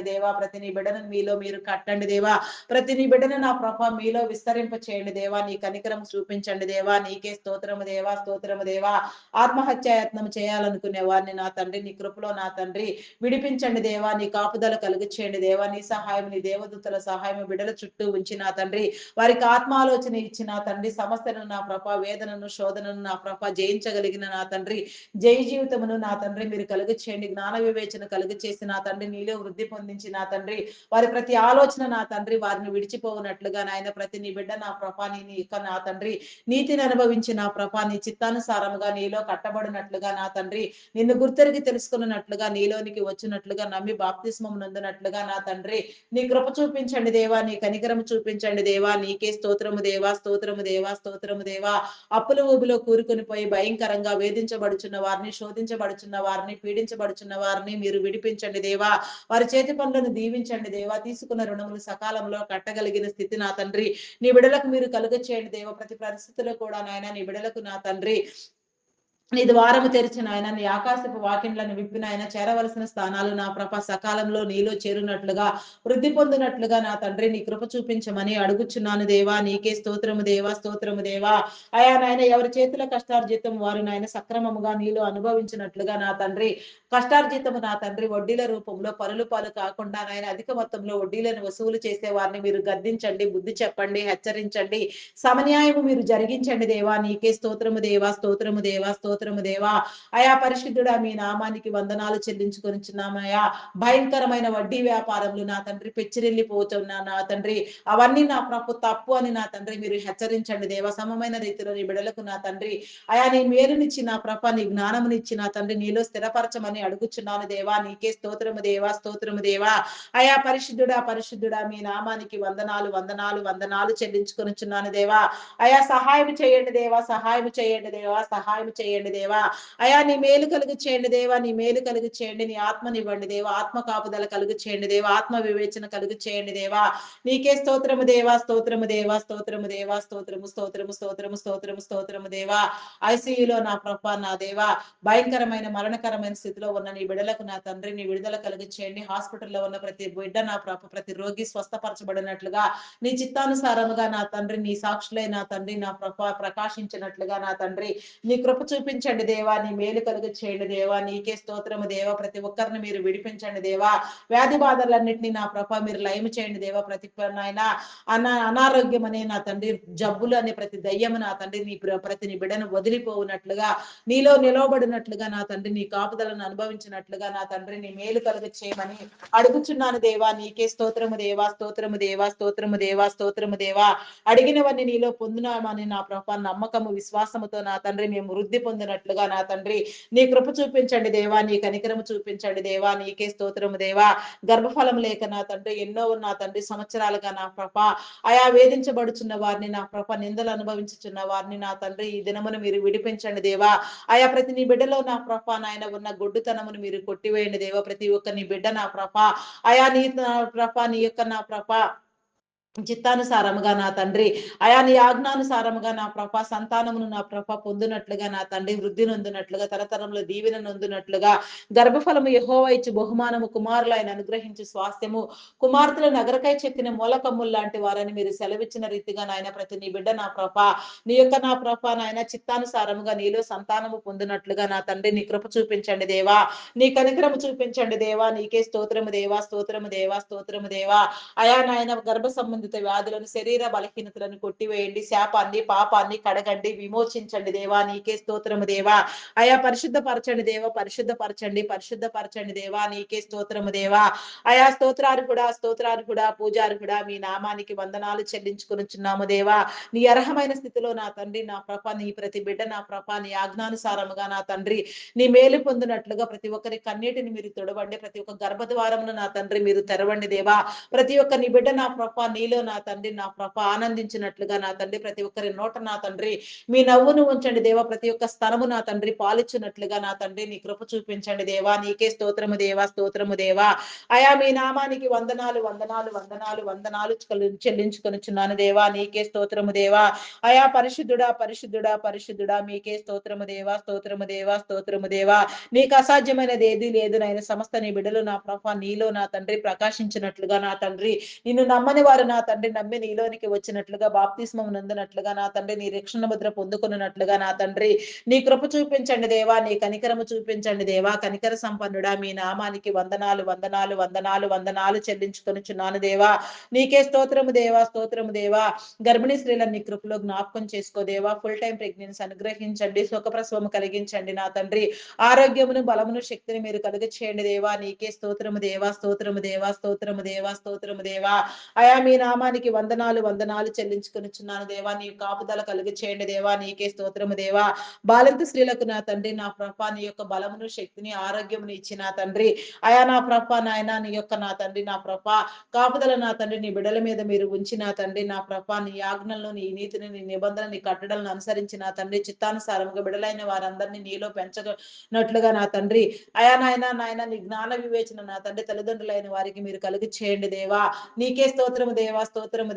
దేవా ప్రతి నీ బిడ్డను మీలో మీరు కట్టండి దేవా ప్రతి నీ బిడ్డను నా ప్రభ మీలో విస్తరింప చేయండి దేవా నీ కనికరం చూపించండి దేవా నీకే స్తోత్రము దేవా ఆత్మహత్యాయత్నం చేయాలనుకునే వారిని నా తండ్రి నీ కృపలో నా తండ్రి విడిపించండి దేవా నీ కాపుదల కలుగు చేయండి దేవా నీ సహాయం నీ దేవదూతల సహాయం బిడ్డల చుట్టూ ఉంచి నా తండ్రి వారికి ఆత్మాలోచన ఇచ్చి నా తండ్రి సమస్యలను నా ప్రభ వేదనను శోధనను నా ప్రభ జయించగలిగిన నా తండ్రి జై జీవితమును నా తండ్రి మీరు కలుగు చేయండి జ్ఞాన వివేచన కలుగు చేసి నా తండ్రి నీలో వృద్ధి పొందించి నా తండ్రి వారి ప్రతి ఆలోచన నా తండ్రి వారిని విడిచిపోవునట్లుగా నాయన ప్రతి నీ బిడ్డ నా ప్రభా నీ నా తండ్రి నీతిని అనుభవించి నా ప్రభా నీ చిత్తానుసారముగా నీలో కట్టబడినట్లుగా నా తండ్రి నిన్ను గుర్తెరిగి తెలుసుకున్నట్లుగా నీలోనికి వచ్చినట్లుగా నమ్మి బాప్తిస్మం నందునట్లుగా నా తండ్రి నీ కృప చూపించండి దేవా నీ కనికరము చూపించండి దేవా, నీకే స్తోత్రము దేవా, స్తోత్రము దేవా, స్తోత్రము దేవా. అప్పుల ఊబిలో కూరుకుని పోయి భయంకరంగా వేధించబడుచున్న వారిని, శోధించబడుచున్న వారిని, పీడించబడుచున్న వారిని మీరు విడిపించండి దేవా. వారి చేతి పనులను దీవించండి దేవా. తీసుకున్న రుణములు సకాలంలో కట్టగలిగిన స్థితి నా తండ్రి నీ బిడలకు మీరు కలుగ చేయండి దేవా. ప్రతి పరిస్థితిలో కూడా నాయన నీ బిడలకు నా తండ్రి నీ ద్వారము తెరిచిన ఆయన, నీ ఆకాశపు వాకిండ్లను విప్పిన ఆయన, చేరవలసిన స్థానాలు నా ప్రభ సకాలంలో నీలో చేరునట్లుగా, వృద్ధి పొందినట్లుగా నా తండ్రి నీ కృప చూపించమని అడుగుచున్నాను దేవా. నీకే స్తోత్రము దేవా, స్తోత్రము దేవా. అయా నాయన ఎవరి చేతుల కష్టార్జితం వారు నాయన సక్రమముగా నీలో అనుభవించినట్లుగా నా తండ్రి కష్టార్జితము నా తండ్రి వడ్డీల రూపంలో పరులు పాలు కాకుండా నాయన అధిక మొత్తంలో వడ్డీలను వసూలు చేసే వారిని మీరు గద్దించండి, బుద్ధి చెప్పండి, హెచ్చరించండి, సమన్యాయము మీరు జరిగించండి దేవా. నీకే స్తోత్రము దేవా, స్తోత్రము దేవా, స్తోత్రము దేవా. అయా పరిశుద్ధుడా మీ నామానికి వందనాలు చెల్లించుకొనిచున్నామయ్యా. భయంకరమైన వడ్డీ వ్యాపారములు నా తండ్రి పెచ్చిరెళ్ళిపోతున్నా నా తండ్రి అవన్నీ నా ప్రభు తప్పు అని నా తండ్రి మీరు హెచ్చరించండి దేవా. సమమైన రీతిలో నీ బిడలకు నా తండ్రి అయా నీ మేలునిచ్చి నా ప్రభ నీ జ్ఞానమునిచ్చి నా తండ్రి నీలో స్థిరపరచమని అడుగుచున్నాను దేవా. నీకే స్తోత్రము దేవా, స్తోత్రము దేవా. అయా పరిశుద్ధుడా, పరిశుద్ధుడా మీ నామానికి వందనాలు, వందనాలు, వందనాలు చెల్లించుకొనిచున్నాను దేవా. అయా సహాయం చేయండి దేవా, సహాయం చేయండి దేవా, సహాయం చేయండి దేవా. అయా నీ మేలు కలుగు చేయండి దేవా, నీ మేలు కలుగు చేయండి, నీ ఆత్మనివ్వండి దేవా, ఆత్మ కాపుదల కలుగు చేయండి దేవా, ఆత్మ వివేచన కలుగు చేయండి దేవా. నీకే స్తోత్రము దేవా, స్తోత్రము దేవా, స్తోత్రము దేవా, స్తోత్రము, స్తోత్రము, స్తోత్రము, స్తోత్రము, స్తోత్రము దేవా. ఐసీయూలో నా ప్రభ నా దేవా భయంకరమైన మరణకరమైన స్థితిలో ఉన్న నీ బిడలకు నా తండ్రి నీ విడుదల కలుగు చేయండి. హాస్పిటల్లో ఉన్న ప్రతి బిడ్డ నా ప్రభ ప్రతి రోగి స్వస్థపరచబడినట్లుగా నీ చిత్తానుసారముగా నా తండ్రి నీ సాక్షులై నా తండ్రి నా ప్రభ ప్రకాశించినట్లుగా నా తండ్రి నీ కృప చూపించండి దేవా. నీ మేలు కలుగు చేయండి దేవా. నీకే స్తోత్రము దేవా. ప్రతి ఒక్కరిని మీరు విడిపించండి దేవా. వ్యాధి బాధలన్నింటినీ నా ప్రభ మీరు లయము చేయండి దేవా. ప్రతి నాయన అనారోగ్యం అనే నా తండ్రి జబ్బులు అనే ప్రతి దయ్యము నా తండ్రి నీ ప్రతి నీ బిడ్డను వదిలిపోవునట్లుగా నీలో నిలవబడినట్లుగా నా తండ్రి నీ కాపుదలను అనుభవించినట్లుగా నా తండ్రి నీ మేలు కలుగు చేయమని అడుగుచున్నాను దేవా. నీకే స్తోత్రము దేవా, స్తోత్రము దేవా, స్తోత్రము దేవా, స్తోత్రము దేవా. అడిగినవన్నీ నీలో పొందునామని నా ప్రభ నమ్మకము విశ్వాసముతో నా తండ్రి మేము వృద్ధి పొందినట్లుగా నా తండ్రి నీ కృప చూపించండి దేవా. నీ కనికరము చూపించండి దేవా. నీకే స్తోత్రము దేవా. గర్భఫలం లేక నా తండ్రి ఎన్నో నా తండ్రి సంవత్సరాలుగా నా ప్రభ అయా వేధించబడుచున్న వారిని నా ప్రభ నిందలు అనుభవించుచున్న వారిని నా తండ్రి ఈ దినమును మీరు విడిపించండి దేవా. ఆయా ప్రతి నీ బిడ్డలో నా ప్రభ నాయన ఉన్న గొడ్డుతనమును మీరు కొట్టివేయండి దేవా. ప్రతి ఒక్క నీ బిడ్డ నా ప్రభ అయా నీ ప్రభ నీ యొక్క నా ప్రభ చిత్తానుసారముగా నా తండ్రి అయా నీ ఆజ్ఞానుసారముగా నా ప్రభ సంతానమును నా ప్రభ పొందునట్లుగా నా తండ్రి వృద్ధి నొందినట్లుగా తరతరంలో దీవెన నొందినట్లుగా గర్భఫలము యెహోవా ఇచ్చు బహుమానము కుమారులు ఆయన అనుగ్రహించి స్వాస్థ్యము కుమార్తెలు నగరకై చెక్కిన మూలకమ్ములు లాంటి వారని మీరు సెలవిచ్చిన రీతిగా నాయన ప్రతి నీ బిడ్డ నా ప్రభ నీ యొక్క నా ప్రభ నాయన చిత్తానుసారముగా నీలో సంతానము పొందినట్లుగా నా తండ్రి నీ కృప చూపించండి దేవా. నీ కనికరము చూపించండి దేవా. నీకే స్తోత్రము దేవా, స్తోత్రము దేవా, స్తోత్రము దేవా. అయా నాయన గర్భ సంబంధిత వ్యాధులను శరీర బలహీనతలను కొట్టివేయండి. శాపాన్ని పాపాన్ని కడగండి, విమోచించండి దేవా. నీకే స్తోత్రము దేవా. అయా పరిశుద్ధపరచండి దేవా, పరిశుద్ధపరచండి, పరిశుద్ధపరచండి దేవా. నీకే స్తోత్రము దేవా. అయా స్తోత్రార్హుడా పూజార్హుడా మీ నామానికి వందనాలు చెల్లించుకొనుచున్నాము దేవా. నీ అర్హమైన స్థితిలో నా తండ్రి నా ప్రభ నీ ప్రతి బిడ్డ నా ప్రభ నీ ఆజ్ఞానుసారముగా నా తండ్రి నీ మేలు పొందినట్లుగా ప్రతి ఒక్కరి కన్నీటిని మీరు తొడవండి. ప్రతి ఒక్క గర్భద్వారమును నా తండ్రి మీరు తెరవండి దేవా. ప్రతి ఒక్క నీ బిడ్డ నా ప్రభ నీలో నా తండ్రి నా ప్రభ ఆనందించినట్లుగా నా తండ్రి ప్రతి ఒక్కరి నోట నా తండ్రి మీ నవ్వును ఉంచండి దేవా. ప్రతి ఒక్క స్థలము నా తండ్రి పాలిచ్చినట్లుగా నా తండ్రి నీ కృప చూపించండి దేవా. నీకే స్తోత్రము దేవా, స్తోత్రము దేవా. అయా మీ నామానికి వందనాలు, వందనాలు, వందనాలు, వందనాలు చెల్లించుకొనుచున్నాను దేవా. నీకే స్తోత్రము దేవా. అయా పరిశుద్ధుడా, పరిశుద్ధుడా, పరిశుద్ధుడా మీకే స్తోత్రము దేవా, స్తోత్రము దేవా, స్తోత్రము దేవా. నీకు అసాధ్యమైనది ఏది లేదు నాయన. సమస్త నీ బిడ్డలు నా ప్రభ నీలో నా తండ్రి ప్రకాశించినట్లుగా నా తండ్రి నిన్ను నమ్మని వారు నా తండ్రి నమ్మి నీలోనికి వచ్చినట్లుగా బాప్తిస్మం నందినట్లుగా నా తండ్రి నీ రక్షణ ముద్ర పొందుకున్నట్లుగా నా తండ్రి నీ కృప చూపించండి దేవా. నీ కనికరము చూపించండి దేవా. కనికర సంపన్నుడా మీ నామానికి వందనాలు, వందనాలు, వందనాలు, వందనాలు చెల్లించుకొనుచున్నాను దేవా. నీకే స్తోత్రము దేవా, స్తోత్రము దేవా. గర్భిణీ స్త్రీలను నీ కృపలో జ్ఞాపకం చేసుకో దేవా. ఫుల్ టైం ప్రెగ్నెన్సీ అనుగ్రహించండి, సుఖప్రసవము కలిగించండి నా తండ్రి. ఆరోగ్యమును బలమును శక్తిని మీరు కలుగ చేయండి దేవా. నీకే స్తోత్రము దేవా, స్తోత్రము దేవా, స్తోత్రము దేవా, స్తోత్రము దేవా. అయా మీ నామానికి వందనాలు వందనాలు చెల్లించుకొనుచున్నాను దేవా. నీ కాపుదల కలుగ చేయండి దేవా. నీకే స్తోత్రము దేవా. బాలింత స్త్రీలకు నా తండ్రి నా ప్రభ నీ యొక్క బలమును శక్తిని ఆరోగ్యమును ఇచ్చి నా తండ్రి అయా నా ప్రభ నాయన నీ యొక్క నా తండ్రి నా ప్రభ కాపుదల నా తండ్రి నీ బిడల మీద మీరు ఉంచి నా తండ్రి నా ప్రభ నీ ఆజ్ఞలను నీ నీతిని నీ నిబంధన నీ కట్టడలను అనుసరించి నా తండ్రి చిత్తానుసారముగా బిడలైన వారందరినీ నీలో పెంచనట్లుగా నా తండ్రి అయా నాయన నీ జ్ఞాన వివేచన నా తండ్రి తల్లిదండ్రులైన వారికి మీరు కలుగు చేయండి దేవా. నీకే స్తోత్రము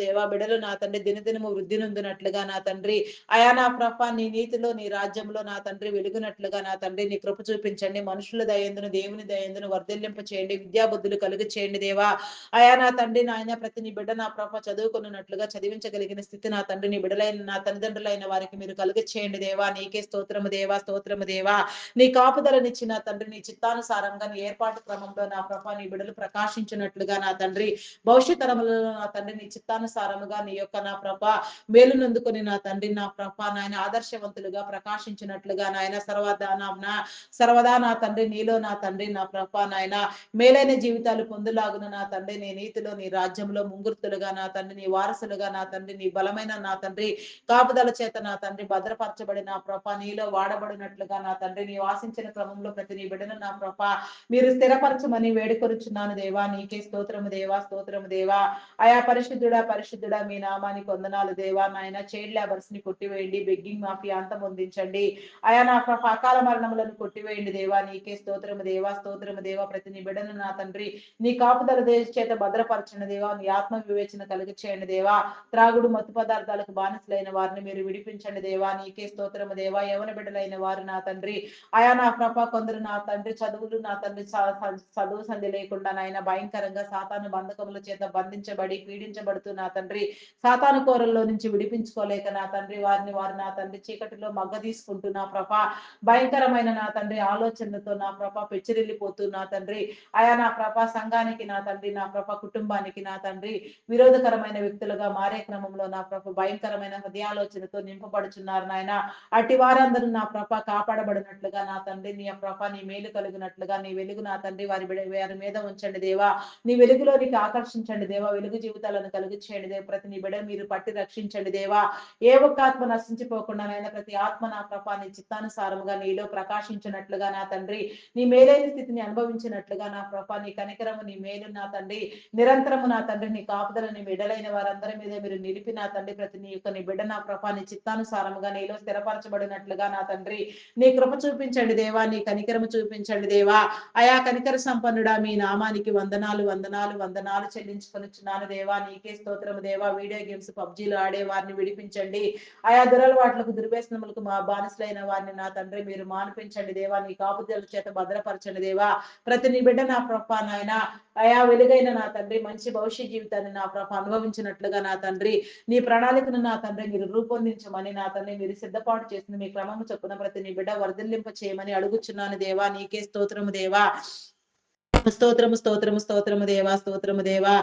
దేవా. బిడలు నా తండ్రి దినదినము వృద్ధి నొందినట్లుగా నా తండ్రి అయా నా ప్రభ నీ నీతిలో నీ రాజ్యంలో నా తండ్రి వెలుగునట్లుగా నా తండ్రి నీ కృప చూపించండి. మనుషుల దయందును దేవుని దయందును వర్ధిల్లింప చేయండి. విద్యాబుద్ధులు కలుగు చేయండి దేవా. అయా నా తండ్రి నాయన ప్రతి నీ బిడ్డ నా ప్రభ చదువుకున్నట్లుగా చదివించగలిగిన స్థితి నా తండ్రి నీ బిడలైన నా తల్లిదండ్రులైన వారికి మీరు కలుగు చేయండి దేవా. నీకే స్తోత్రము దేవా. నీ కాపుదలనిచ్చి నా తండ్రి నీ చిత్తానుసారంగా నీ ఏర్పాటు క్రమంలో నా ప్రభ నీ బిడలు ప్రకాశించినట్లుగా నా తండ్రి భవిష్యత్ తరములలో నా తండ్రి నీ చిత్తానుసారముగా నీ యొక్క నా ప్రభ మేలునందుకొని నా తండ్రి నా ప్రభ నాయన ఆదర్శవంతులుగా ప్రకాశించినట్లుగా నాయన సర్వదా నా తండ్రి నీలో నా తండ్రి నా ప్రభ నాయన మేలైన జీవితాలు పొందులాగున నా తండ్రి నీ నీతిలో నీ రాజ్యంలో ముంగుర్తులుగా నా తండ్రి నీ వారసులుగా నా తండ్రి నీ బలమైన నా తండ్రి కాపుదల చేత నా తండ్రి భద్రపరచబడి నా ప్రభ నీలో వాడబడినట్లుగా నా తండ్రి నీ వాసించిన క్రమంలో ప్రతి నీ బిడ్డను నా ప్రభ మీరు స్థిరపరచమని వేడుకొరుచున్నాను దేవా. నీకే స్తోత్రము దేవా. అయా పరిశుద్ధుడా మీ నామానికి వందనాలు దేవా. నాయన చైల్డ్ లేబర్స్ ని కొట్టివేయండి. Begging mafia అంతమొందించండి. అయా నా ప్రభ అకాల మరణములను కొట్టివేయండి దేవా. నీకే స్తోత్రము దేవా. ప్రతి నీ బిడ్డను నా తండ్రి నీ కాపుదల చేత భద్రపరచండి దేవా. నీ ఆత్మ వివేచన కలుగ చేయండి దేవా. త్రాగుడు మత్తు పదార్థాలకు బానిసలైన వారిని మీరు విడిపించండి దేవా. నీకే స్తోత్రము దేవా. యవన బిడ్డలైన వారు నా తండ్రి అయా నా ప్రభ కొందరు నా తండ్రి చదువులు నా తండ్రి చదువు సంధి లేకుండా నాయన భయంకరంగా సాతాను బంధకముల చేత బంధించబడి పీడించబడుతూ నా తండ్రి సాతాను కోరల్లో నుంచి విడిపించుకోలేక నా తండ్రి వారు నా తండ్రి చీకటిలో మగ్గ తీసుకుంటూ నా ప్రభ భయంకరమైన నా తండ్రి ఆలోచనలతో నా ప్రభ పెచ్చిరిల్లిపోతూ నా తండ్రి అయా నా ప్రభ సంఘానికి నా తండ్రి నా ప్రభ కుటుంబానికి నా తండ్రి విరోధకరమైన వ్యక్తులుగా మారే క్రమంలో నా ప్రభ భయంకరమైన హృదయాలోచనతో నింపబడుచున్నారు నాయన. అట్టి వారందరూ నా ప్రభ కాపాడబడినట్లుగా నా తండ్రి నీ ప్రభ నీ మేలు కలిగినట్లుగా నీ వెలుగు నా తండ్రి వారి మీద ఉంచండి దేవా. నీ వెలుగులోనికి ఆకర్షించండి దేవా. వెలుగు జీవితాలను కలుగు చేయండి దేవ. ప్రతి నీ బిడ్డ మీరు పట్టి రక్షించండి దేవా. ఏ ఒక్క ఆత్మ నశించిపోకుండా నాయన ప్రతి ఆత్మ నా ప్రభ నీ చిత్తానుసారముగా నీలో ప్రకాశించినట్లుగా నా తండ్రి నీ మేలైన స్థితిని అనుభవించినట్లుగా నా ప్రభ నీ కనికరము నీ మేలు నా తండ్రి నిరంతరము నా తండ్రి నీ కాపుదల నీ బిడ్డలైన వారందరి మీద మీరు నిలిపి నా తండ్రి ప్రతి నీ యొక్క నీ బిడ్డ నా ప్రభ నీ చిత్తానుసారముగా నీలో స్థిరపరచబడినట్లుగా నా తండ్రి నీ కృప చూపించండి దేవా. నీ కనికరము చూపించండి దేవా. అయా కనికర సంపన్నుడా మీ నామానికి వందనాలు చెల్లించుకొనుచున్నాను దేవా. నీకే స్తోత్రము దేవా. వీడియో గేమ్స్ పబ్జీలు ఆడే వారిని విడిపించండి. ఆయా దురలవాట్లకు దుర్వ్యసనములకు మా బానిసలైన వారిని నా తండ్రి మీరు మానిపించండి దేవా. నీ కాపుదల చేత భద్రపరచండి దేవా. ప్రతి నీ బిడ్డ నా ప్రభ నాయన అయా వెలుగైన నా తండ్రి మంచి భవిష్య జీవితాన్ని నా ప్రభ అనుభవించినట్లుగా నా తండ్రి నీ ప్రణాళికను నా తండ్రి మీరు రూపొందించమని నా తండ్రి మీరు సిద్ధపాటు చేసిన మీ క్రమము చొప్పున ప్రతి నీ బిడ్డ వర్ధిల్లింప చేయమని అడుగుచున్నాను దేవా. నీకే స్తోత్రము దేవా. స్తోత్రము దేవా.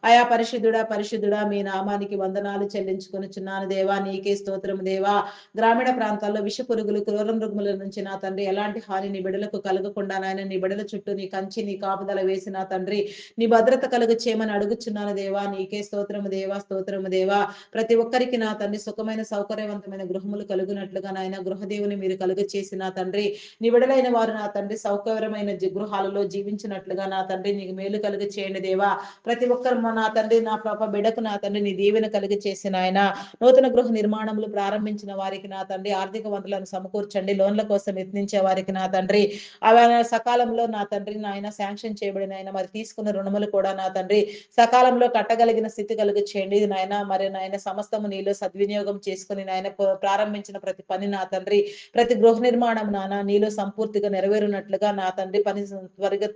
అయా పరిశుద్ధుడా మీ నామానికి వందనాలు చెల్లించుకొనుచున్నాను దేవా. నీకే స్తోత్రము దేవా. గ్రామీణ ప్రాంతాల్లో విష పురుగులు క్రూర మృగముల నుంచి నా తండ్రి ఎలాంటి హాని నీ బిడలకు కలగకుండా నాయన నీ బిడల చుట్టూ నీ కంచి నీ కాపుదల వేసి నా తండ్రి నీ భద్రత కలుగు చేయమని అడుగుచున్నాను దేవా. నీకే స్తోత్రము దేవా. ప్రతి ఒక్కరికి నా తండ్రి సుఖమైన సౌకర్యవంతమైన గృహములు కలుగునట్లుగా నాయన గృహదేవుని మీరు కలుగు చేసి నా తండ్రి నీ బిడలైన వారు నా తండ్రి సౌకర్యమైన గృహాలలో జీవించినట్లుగా నా తండ్రి నీకు మేలు కలిగి చేయండి దేవా. ప్రతి ఒక్కరు నా తండ్రి నా ప్రభ బిడకు నా తండ్రి నీ దీవెన కలిగి చేసిన ఆయన నూతన గృహ నిర్మాణములు ప్రారంభించిన వారికి నా తండ్రి ఆర్థిక వనరులను సమకూర్చండి. లోన్ల కోసం యత్నించే వారికి నా తండ్రి అవి సకాలంలో నా తండ్రి నాయన శాంక్షన్ చేయబడిన ఆయన మరి తీసుకున్న రుణములు కూడా నా తండ్రి సకాలంలో కట్టగలిగిన స్థితి కలిగి చేయండి నాయన. మరి నాయన సమస్తము నీలో సద్వినియోగం చేసుకుని నాయన ప్రారంభించిన ప్రతి పని నా తండ్రి ప్రతి గృహ నిర్మాణం నాన్న నీలో సంపూర్తిగా నెరవేరునట్లుగా నా తండ్రి పని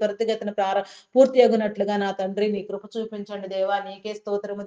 త్వరితగతిన పూర్తి అగునట్లుగా నా తండ్రి నీ కృప చూపించండి దేవా. నీకే స్తోత్రము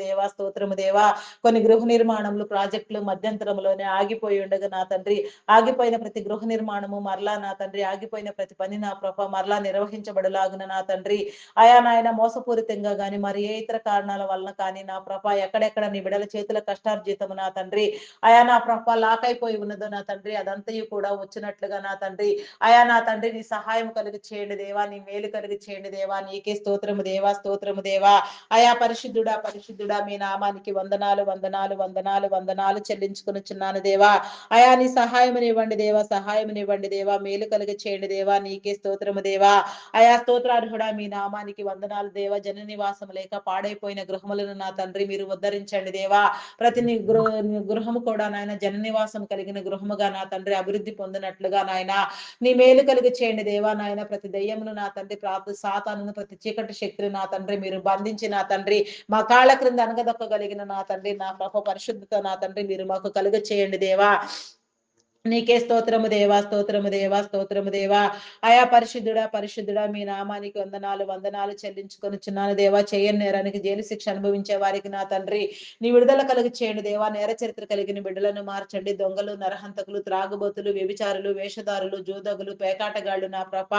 దేవా. కొన్ని గృహ నిర్మాణములు ప్రాజెక్టులు మధ్యంతరంలోనే ఆగిపోయి ఉండగా నా తండ్రి ఆగిపోయిన ప్రతి గృహ నిర్మాణము మరలా నా తండ్రి ఆగిపోయిన ప్రతి పని నా ప్రభ మరలా నిర్వహించబడలాగున నా తండ్రి ఆయా నాయన మోసపూరితంగా గాని మరి ఏ ఇతర కారణాల వలన కానీ నా ప్రభ ఎక్కడెక్కడ నీ బిడల చేతుల కష్టార్జితము నా తండ్రి ఆయా నా ప్రభ లాక్ అయిపోయి ఉన్నదో నా తండ్రి అదంతయు కూడా వచ్చినట్లుగా నా తండ్రి ఆయా నా తండ్రి నీ సహాయం కలిగి చేయండి దేవా. నీ మేలు కలిగి చేయండి చేయండి దేవా, నీకే స్తోత్రము దేవా, స్తోత్రము దేవా. అయా పరిశుద్ధుడా పరిశుద్ధుడా మీ నామానికి వందనాలు వందనాలు వందనాలు వందనాలు చెల్లించుకొనుచున్నాను దేవా. అయా నీ సహాయమునివ్వండి దేవా, సహాయమునివ్వండి దేవా, మేలు కలిగ చేయండి దేవా, నీకే స్తోత్రము దేవా. అయా స్తోత్రార్హుడా మీ నామానికి వందనాలు దేవా. జన నివాసం లేక పాడైపోయిన గృహములను నా తండ్రి మీరు ఉద్ధరించండి దేవా. ప్రతి గృహము కూడా నాయన జన నివాసం కలిగిన గృహముగా నా తండ్రి అభివృద్ధి పొందినట్లుగా నాయన నీ మేలు కలిగి చేయండి దేవా. నాయన ప్రతి దయ్యమును నా తండ్రి సాతానును ప్రతి చీకటి శక్తిని నా తండ్రి మీరు బంధించి నా తండ్రి మా కాళ్ళ క్రింద అనగదొక్కగలిగిన నా తండ్రి నా పాప పరిశుద్ధత నా తండ్రి మీరు మాకు కలుగ చేయండి దేవా. నీకే స్తోత్రము దేవా, స్తోత్రము దేవా, స్తోత్రము దేవా. అయా పరిశుద్ధుడా పరిశుద్ధుడా మీ నామానికి వందనాలు వందనాలు చెల్లించుకొనుచున్నాను దేవా. చేయని నేరానికి జైలు శిక్ష అనుభవించే వారికి నా తండ్రి నీ విడుదల కలిగి చేయండి దేవా. నేర చరిత్ర కలిగిన బిడ్డలను మార్చండి. దొంగలు, నరహంతకులు, త్రాగుబోతులు, వ్యభిచారులు, వేషధారులు, జూదగులు, పేకాటగాళ్ళు నా ప్రభ,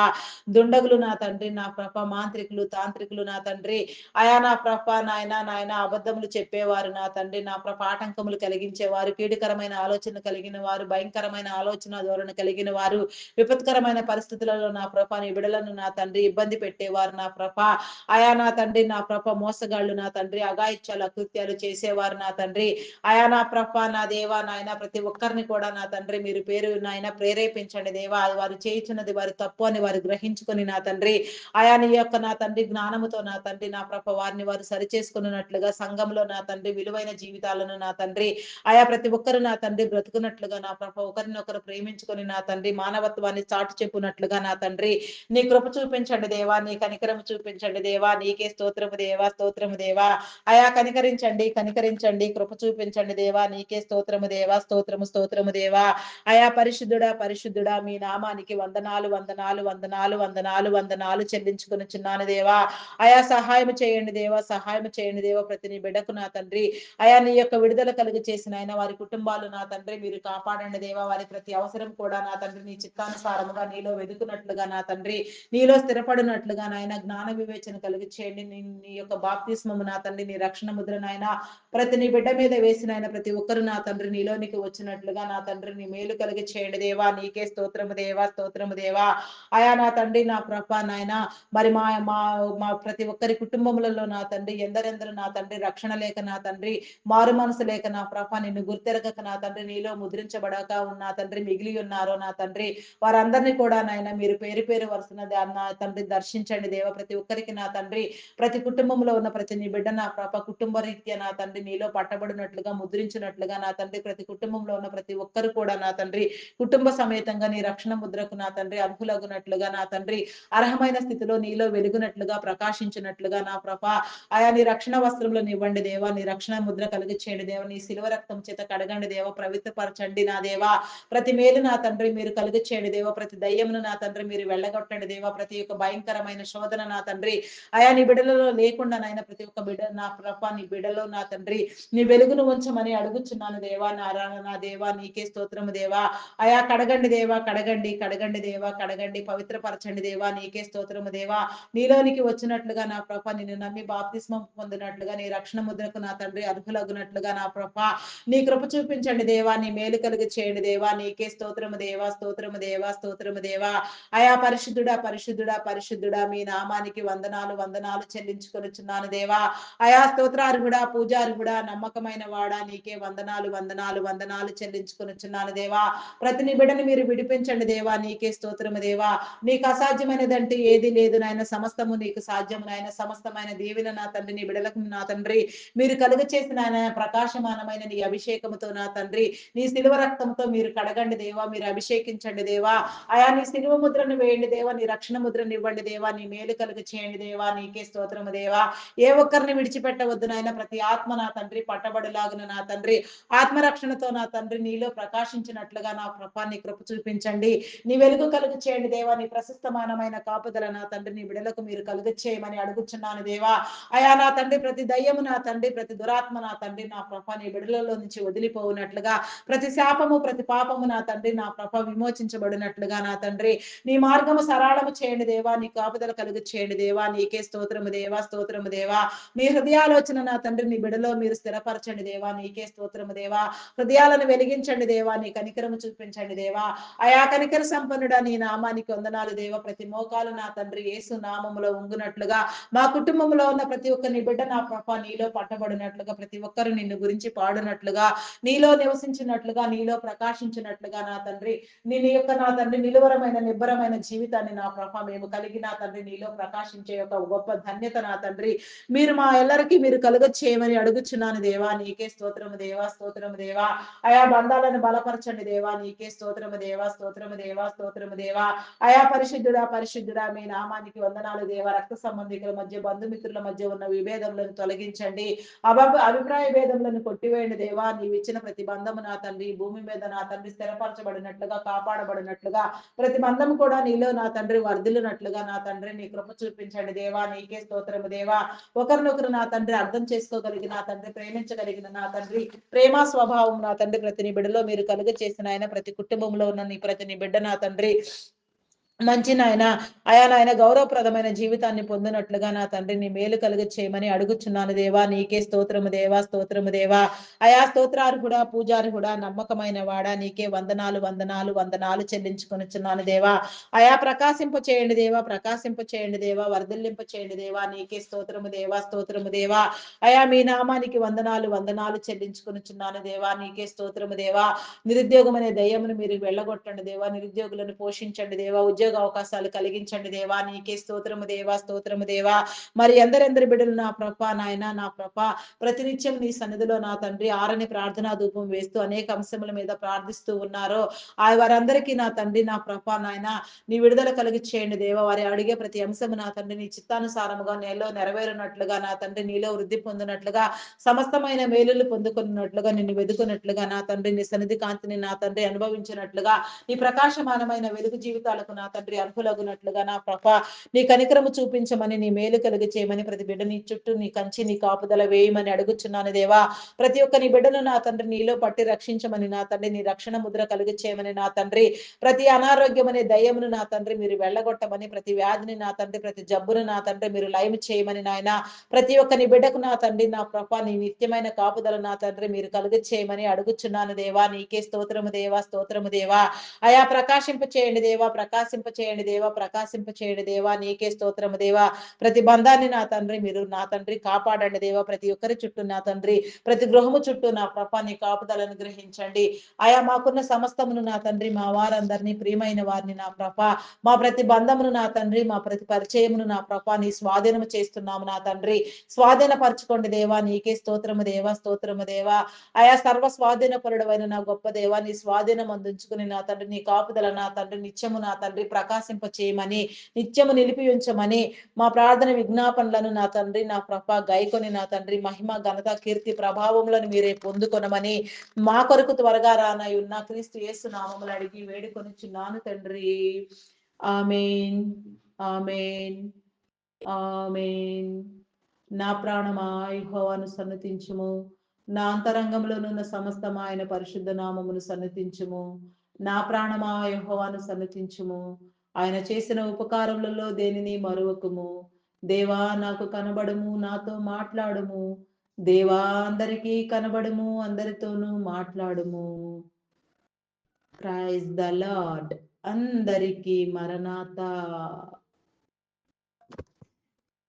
దుండగులు నా తండ్రి నా ప్రభ, మాంత్రికులు, తాంత్రికులు నా తండ్రి అయా నా ప్రభ, నాయన నాయన అబద్ధములు చెప్పేవారు నా తండ్రి నా ప్రభ, ఆటంకములు కలిగించేవారు, కీడుకరమైన ఆలోచన కలిగిన వారు, భయంకరమైన ఆలోచన ధోరణి కలిగిన వారు, విపత్కరమైన పరిస్థితులలో నా ప్రభ నీ బిడలను నా తండ్రి ఇబ్బంది పెట్టేవారు నా ప్రభ, అయా నా తండ్రి నా ప్రభ, మోసగాళ్ళు నా తండ్రి, అఘాయిత్యాలు అకృత్యాలు చేసేవారు నా తండ్రి, అయా నా ప్రభ నా దేవా నాయన ప్రతి ఒక్కరిని కూడా నా తండ్రి మీరు పేరు నాయన ప్రేరేపించండి దేవా. వారు చేయుచున్నది వారి తప్పు అని వారు గ్రహించుకొని నా తండ్రి అయా నీ యొక్క నా తండ్రి జ్ఞానముతో నా తండ్రి నా ప్రభ వారిని వారు సరిచేసుకున్నట్లుగా సంఘంలో నా తండ్రి విలువైన జీవితాలను నా తండ్రి అయా ప్రతి ఒక్కరు నా తండ్రి బ్రతుకున్నట్లుగా నా ప్రభ ఒకరినొకరు ప్రేమించుకొని నా తండ్రి మానవత్వాన్ని చాటు చెప్పునట్లుగా నా తండ్రి నీ కృప చూపించండి దేవా, నీ కనికరము చూపించండి దేవా. నీకే స్తోత్రము దేవా, స్తోత్రము దేవా. అయా కనికరించండి కనికరించండి, కృప చూపించండి దేవా. నీకే స్తోత్రము దేవా, స్తోత్రము స్తోత్రము దేవా. అయా పరిశుద్ధుడా పరిశుద్ధుడా మీ నామానికి వందనాలు వందనాలు వందనాలు వందనాలు వందనాలు చెల్లించుకొనుచున్నాను దేవా. అయా సహాయం చేయండి దేవా, సహాయం చేయండి దేవా. ప్రతి నీ బిడ్డకు నా తండ్రి అయా నీ యొక్క విడుదల కలుగు చేసిన ఆయన వారి కుటుంబాలు నా తండ్రి మీరు కాపాడండి దేవా. వారి ప్రతి అవసరం కూడా నా తండ్రి నీ చిత్తానుసారముగా నీలో వెదుకున్నట్లుగా నా తండ్రి నీలో స్థిరపడినట్లుగా నాయన జ్ఞాన వివేచన కలిగి చేయండి. నీ యొక్క బాప్తిస్మము నా తండ్రి నీ రక్షణ ముద్ర నాయన ప్రతి నీ బిడ్డ మీద వేసిన ఆయన ప్రతి ఒక్కరు నా తండ్రి నీలోనికి వచ్చినట్లుగా నా తండ్రి నీ మేలు కలిగి చేయండి దేవా. నీకే స్తోత్రము దేవా, స్తోత్రము దేవా. అయా నా తండ్రి నా ప్రభ నాయన మరి మా మా మా ప్రతి ఒక్కరి కుటుంబములలో నా తండ్రి ఎందరెందరు నా తండ్రి రక్షణ లేక నా తండ్రి మారు మనసు లేక నా ప్రభ నిన్ను గుర్తెరగక నా తండ్రి నీలో ముద్రించబడక ఉన్న తండ్రి మిగిలి ఉన్నారో నా తండ్రి వారందరినీ కూడా నాయన మీరు పేరు పేరు వరుసన నా తండ్రి దర్శించండి దేవ. ప్రతి ఒక్కరికి నా తండ్రి ప్రతి కుటుంబంలో ఉన్న ప్రతి నీ బిడ్డ నా ప్రభ కుటుంబ రీత్యా నా తండ్రి నీలో పట్టబడినట్లుగా ముద్రించినట్లుగా నా తండ్రి ప్రతి కుటుంబంలో ఉన్న ప్రతి ఒక్కరు కూడా నా తండ్రి కుటుంబ సమేతంగా నీ రక్షణ ముద్రకు నా తండ్రి అర్హులగునట్లుగా నా తండ్రి అర్హమైన స్థితిలో నీలో వెలుగునట్లుగా ప్రకాశించినట్లుగా నా ప్రభ ఆయా నీ రక్షణ వస్త్రములను ఇవ్వండి దేవా. నీ రక్షణ ముద్ర కలిగి చేయండి దేవ. నీ శిలువ రక్తం చేత కడగండి దేవ, పవిత్రపరచండి నా దేవా. ప్రతి మేలు నా తండ్రి మీరు కలిగి చేయండి దేవ. ప్రతి దయ్యమును నా తండ్రి మీరు వెళ్ళగొట్టండి దేవా. ప్రతి ఒక్క భయంకరమైన శోధన నా తండ్రి ఆయా నీ బిడలలో లేకుండా నాయన ప్రతి ఒక్క బిడ నా ప్రభ నీ బిడలో నా తండ్రి నీ వెలుగును ఉంచమని అడుగుచున్నాను దేవా. నా దేవా నీకే స్తోత్రము దేవా. అయా కడగండి దేవా, కడగండి కడగండి దేవా, కడగండి పవిత్రపరచండి దేవా. నీకే స్తోత్రము దేవా. నీలోనికి వచ్చినట్లుగా నా ప్రభ నిన్ను నమ్మి బాప్తిస్మం పొందినట్లుగా నీ రక్షణ ముద్రకు నా తండ్రి అర్హులగునట్లుగా నా ప్రభ నీ కృప చూపించండి దేవా. నీ మేలు కలిగి చేయండి దేవా. నీకే స్తోత్రము దేవా, స్తోత్రము దేవా, స్తోత్రము దేవా. అయా పరిశుద్ధుడా పరిశుద్ధుడా పరిశుద్ధుడా మీ నామానికి వందనాలు వందనాలు చెల్లించుకొనుచున్నాను దేవా. అయా స్తోత్రార్హుడా పూజార్హుడా నమ్మకమైన వాడా నీకే వందనాలు వందనాలు వందనాలు చెల్లించుకొనుచున్నాను దేవా. ప్రతి నీ బిడ్డను మీరు విడిపించండి దేవా. నీకే స్తోత్రము దేవా. నీకు అసాధ్యమైనదంటే ఏది లేదు నాయన, సమస్తము నీకు సాధ్యము నాయన. సమస్తమైన దీవెన నా తండ్రి నీ బిడలకు నా తండ్రి మీరు కలుగ చేసిన ప్రకాశమానమైన నీ అభిషేకముతో నా తండ్రి నీ శిలువ రక్తంతో మీరు కడగండి దేవా. మీరు అభిషేకించండి దేవా. అయా నీ శిలువ ముద్రను వేయండి దేవా. నీ రక్షణ ముద్రను ఇవ్వండి దేవా. నీ మేలు కలుగ చేయండి దేవా. నీకే స్తోత్రము దేవా. ఏ ఒక్కరిని విడిచిపెట్టవద్దు నాయన. ప్రతి ఆత్మ నా తండ్రి పట్టబడిలాగున నా తండ్రి ఆత్మరక్షణతో నా తండ్రి నీలో ప్రకాశించినట్లుగా నా ప్రభాన్ని కృప చూపించండి. నీ వెలుగు కలుగు చేయండి దేవా. నీ ప్రశస్తమానమైన కాపుదల నా తండ్రి నీ బిడలకు మీరు కలుగు చేయమని అడుగుచున్నాను దేవా. అయా నా తండ్రి ప్రతి దయ్యము నా తండ్రి ప్రతి దురాత్మ నా తండ్రి నా ప్రభ నీ బిడలలో నుంచి వదిలిపోవునట్లుగా ప్రతి శాపము ప్రతి పాపము నా తండ్రి నా ప్రభ విమోచించబడినట్లుగా నా తండ్రి నీ మార్గము సరళము చేయండి దేవా, నీ కాపుదల కలుగు చేయండి దేవా. నీకే స్తోత్రము దేవా, స్తోత్రము దేవా. మీ హృదయాలోచన నా తండ్రి నీ బిడలో మీరు స్థిరపరచండి దేవా. నీకే స్తోత్రము దేవా. హృదయాలను వెలిగించండి దేవా. నీ కనికరము చూపించండి దేవా. అయా కనికర సంపన్నుడా నీ నామానికి వందనాలు దేవా. ప్రతి మోకాలు నా తండ్రి యేసు నామములో ఉంగునట్లుగా మా కుటుంబంలో ఉన్న ప్రతి ఒక్క నీ బిడ్డ నా ప్రభ నీలో పట్టబడినట్లుగా, ప్రతి ఒక్కరు నిన్ను గురించి పాడునట్లుగా, నీలో నివసించినట్లుగా, నీలో ప్రకాశించినట్లుగా నా తండ్రి నీ యొక్క నా తండ్రి నిలువరమైన నిబ్బరమైన జీవితాన్ని నా ప్రభ మేము కలిగి నా తండ్రి నీలో ప్రకాశించే ఒక గొప్ప ధన్యత నా తండ్రి మీరు మా ఎల్లరికి మీరు కలుగ చేయమని అడుగుచున్నాను దేవా. నీకే స్తోత్రము దేవా, స్తోత్రము దేవా. అయా బంధాలను బలపరచండి దేవా. నీకే స్తోత్రము దేవా, స్తోత్రము దేవా, స్తోత్రము దేవా. అయా పరిశుద్ధుడా, పరిశుద్ధుడా మీ నామానికి వందనాలు దేవా. రక్త సంబంధికుల మధ్య, బంధుమిత్రుల మధ్య ఉన్న విభేదములను తొలగించండి. అభిప్రాయ భేదములను కొట్టివేయండి దేవా. నీవు ఇచ్చిన ప్రతి బంధము నా తండ్రి భూమి మీద నా తండ్రి స్థిరపరచబడినట్లుగా, కాపాడబడినట్లుగా, ప్రతి బంధము కూడా నీలో నా తండ్రి వర్ధిల్లునట్లుగా నా తండ్రి నీ కృప చూపించండి దేవా. నీకే స్తోత్రము దేవా. ఒకరినొకరు నా తండ్రి అర్థం చేసుకోగలిగిన నా తండ్రి, ప్రేమించగలిగిన నా తండ్రి, ప్రేమ స్వభావం నా తండ్రి ప్రతి నీ బిడ్డలో మీరు కలుగ చేసిన ఆయన, ప్రతి కుటుంబంలో ఉన్న నీ ప్రతి నీ బిడ్డ నా తండ్రి మంచి నాయన అయా నాయన గౌరవప్రదమైన జీవితాన్ని పొందినట్లుగా నా తండ్రి నీ మేలు కలుగ చేయమని అడుగుచున్నాను దేవా. నీకే స్తోత్రము దేవా, స్తోత్రము దేవా. అయా స్తోత్రార్హుడా, పూజార్హుడా, నమ్మకమైన వాడా, నీకే వందనాలు వందనాలు వందనాలు చెల్లించుకొనిచున్నాను దేవా. అయా ప్రకాశింప చేయండి దేవా, ప్రకాశింప చేయండి దేవా, వర్ధిల్లింప చేయండి దేవా. నీకే స్తోత్రము దేవా, స్తోత్రము దేవా. అయా మీ నామానికి వందనాలు వందనాలు చెల్లించుకొనిచున్నాను దేవా. నీకే స్తోత్రము దేవా. నిరుద్యోగం అనే దయ్యమును మీరు వెళ్ళగొట్టండి దేవా. నిరుద్యోగులను పోషించండి దేవా. ఉద్యోగ అవకాశాలు కలిగించండి దేవా. నీకే స్తోత్రము దేవా, స్తోత్రము దేవా. మరి ఎందరెందరి బిడ్డలు నా ప్రభ నాయన నా ప్రభ ప్రతినిత్యం నీ సన్నిధిలో నా తండ్రి ఆరని ప్రార్థనా ధూపం వేస్తూ అనేక అంశముల మీద ప్రార్థిస్తూ ఉన్నారో వారందరికీ నా తండ్రి నా ప్రభ నాయన నీ విడుదల కలిగి చేయండి దేవా. వారి అడిగే ప్రతి అంశము నా తండ్రి నీ చిత్తానుసారముగా నేలో నెరవేరునట్లుగా నా తండ్రి నీలో వృద్ధి పొందినట్లుగా, సమస్తమైన మేలులు పొందుకున్నట్లుగా, నిన్ను వెదుకున్నట్లుగా నా తండ్రి నీ సన్నిధి కాంతిని నా తండ్రి అనుభవించినట్లుగా, నీ ప్రకాశమానమైన వెలుగు జీవితాలకు నా తండ్రి అర్హులగునట్లుగా నా ప్రభ నీ కనికరము చూపించమని, నీ మేలు కలిగి చేయమని, ప్రతి బిడ్డ నీ చుట్టూ నీ కంచి నీ కాపుదల వేయమని అడుగుచున్నాను దేవా. ప్రతి ఒక్క నీ బిడ్డను నా తండ్రి నీలో పట్టి రక్షించమని నా తండ్రి నీ రక్షణ ముద్ర కలిగి చేయమని నా తండ్రి ప్రతి అనారోగ్యం అనే దయ్యమును నా తండ్రి మీరు వెళ్ళగొట్టమని, ప్రతి వ్యాధిని నా తండ్రి ప్రతి జబ్బును నా తండ్రి మీరు లయం చేయమని నాయన ప్రతి ఒక్క నీ బిడ్డకు నా తండ్రి నా ప్రభ నీ నిత్యమైన కాపుదల నా తండ్రి మీరు కలుగ చేయమని అడుగుచున్నాను దేవా. నీకే స్తోత్రము దేవా, స్తోత్రము దేవా. అయా ప్రకాశింప చేయండి దేవా, ప్రకాశింప చేయండి దేవా, ప్రకాశింప చేయండి దేవా. నీకే స్తోత్రము దేవా. ప్రతి బంధాన్ని నా తండ్రి మీరు నా తండ్రి కాపాడండి దేవా. ప్రతి ఒక్కరి చుట్టూ నా తండ్రి ప్రతి గృహము చుట్టూ నా ప్రభ నీ కాపుదలను గ్రహించండి. ఆయా మాకున్న సమస్తమును నా తండ్రి మా వారందరినీ ప్రియమైన వారిని నా ప్రభ మా ప్రతి బంధమును నా తండ్రి మా ప్రతి పరిచయమును నా ప్రభ నీ స్వాధీనము చేస్తున్నాము నా తండ్రి. స్వాధీనపరచుకోండి దేవా. నీకే స్తోత్రము దేవా, స్తోత్రము దేవా. ఆయా సర్వ స్వాధీనపరుడవైన నా గొప్ప దేవా నీ స్వాధీనం అందించుకుని నా తండ్రి నీ కాపుదల నా తండ్రి నిత్యము నా తండ్రి ప్రకాశింప చేయమని, నిత్యము నిలిపి ఉంచమని, మా ప్రార్థన విజ్ఞాపనలను నా తండ్రి నా ప్రభ గైకొని నా తండ్రి మహిమ ఘనత కీర్తి ప్రభావములను మీరే పొందుకొనమని మా కొరకు త్వరగా రానై ఉన్న క్రీస్తు యేసు నామములు అడిగి వేడుకొనిచున్నాను తండ్రి. ఆమేన్, ఆమేన్, ఆమేన్. నా ప్రాణమా యెహోవాను సన్నతించుము, నా అంతరంగంలోనున్న సమస్తము ఆయన పరిశుద్ధ నామమును సన్నతించుము. నా ప్రాణమా యెహోవాను సన్నతించుము, ఆయన చేసిన ఉపకారములలో దేనిని మరువకుము. దేవా నాకు కనబడుము, నాతో మాట్లాడుము. దేవా అందరికీ కనబడుము, అందరితోనూ మాట్లాడుము. Praise the lord. అందరికీ మరణాత.